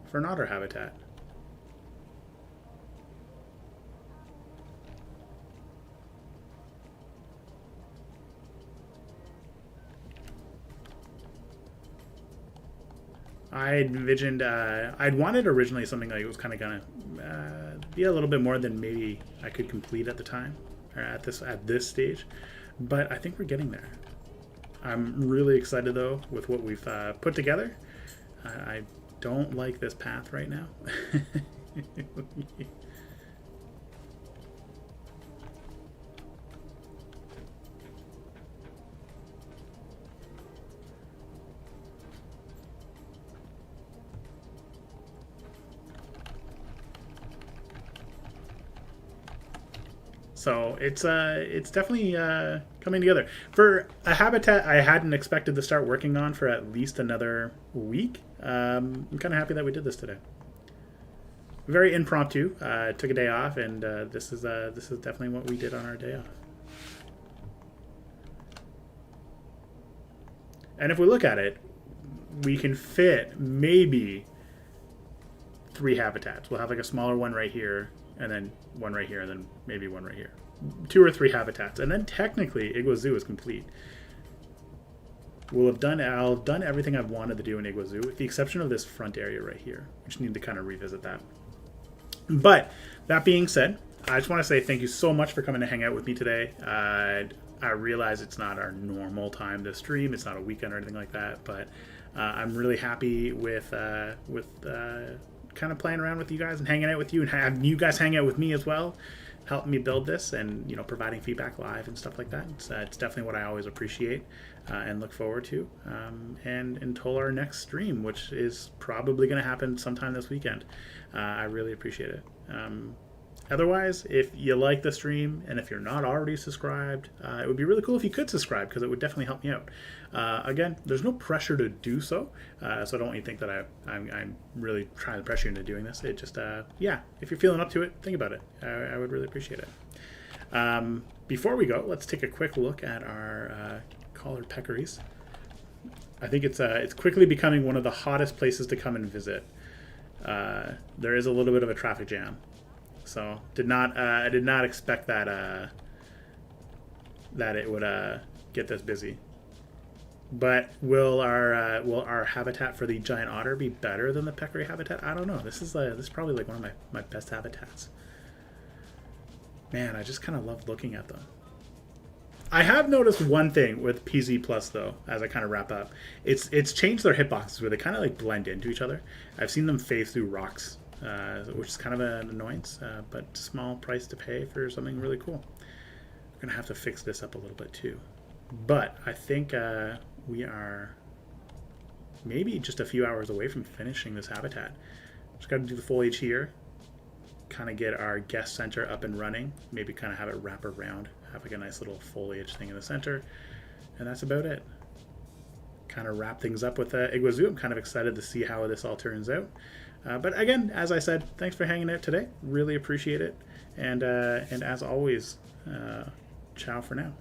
for an otter habitat. I envisioned, I'd wanted originally something like it was kind of gonna be a little bit more than maybe I could complete at the time, or at this stage, but I think we're getting there. I'm really excited though with what we've put together. I don't like this path right now. So it's definitely coming together. For a habitat I hadn't expected to start working on for at least another week. I'm kind of happy that we did this today. Very impromptu. Took a day off, and this is definitely what we did on our day off. And if we look at it, we can fit maybe 3 habitats. We'll have like a smaller one right here, and then one right here, and then maybe one right here. 2 or 3 habitats, and then technically Igua Zoo is complete. I'll have done everything I've wanted to do in Igua Zoo, with the exception of this front area right here. We just need to kind of revisit that. But that being said, I just want to say thank you so much for coming to hang out with me today. I realize it's not our normal time to stream. It's not a weekend or anything like that, but I'm really happy with kind of playing around with you guys and hanging out with you, and having you guys hang out with me as well, helping me build this, and providing feedback live and stuff like that. It's definitely what I always appreciate and look forward to. And until our next stream, which is probably going to happen sometime this weekend, I really appreciate it. Otherwise, if you like the stream and if you're not already subscribed, it would be really cool if you could subscribe, because it would definitely help me out. Again, there's no pressure to do so, so I don't want you to think that I'm really trying to pressure you into doing this. It just, yeah, if you're feeling up to it, think about it. I would really appreciate it. Before we go, let's take a quick look at our collared peccaries. I think it's quickly becoming one of the hottest places to come and visit. There is a little bit of a traffic jam. So I did not expect that that it would get this busy. But will our habitat for the giant otter be better than the peccary habitat? I don't know. This is probably like one of my best habitats. Man, I just kind of love looking at them. I have noticed one thing with PZ Plus though, as I kind of wrap up. It's changed their hitboxes where they kind of like blend into each other. I've seen them phase through rocks. Which is kind of an annoyance, but small price to pay for something really cool. We're going to have to fix this up a little bit too. But I think we are maybe just a few hours away from finishing this habitat. Just got to do the foliage here, kind of get our guest center up and running, maybe kind of have it wrap around, have like a nice little foliage thing in the center, and that's about it. Kind of wrap things up with Igua Zoo. I'm kind of excited to see how this all turns out. But again, as I said, thanks for hanging out today. Really appreciate it. And as always, ciao for now.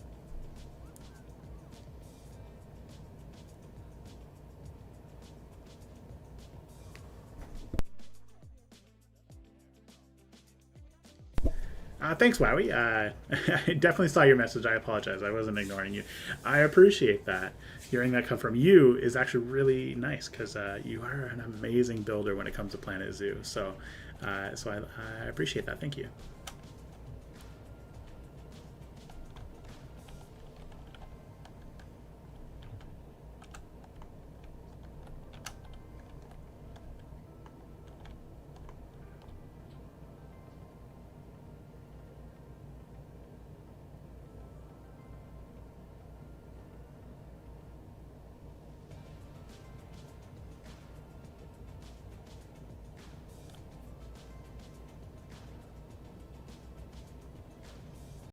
Thanks, Wowie. I definitely saw your message. I apologize. I wasn't ignoring you. I appreciate that. Hearing that come from you is actually really nice, because you are an amazing builder when it comes to Planet Zoo. So I appreciate that. Thank you.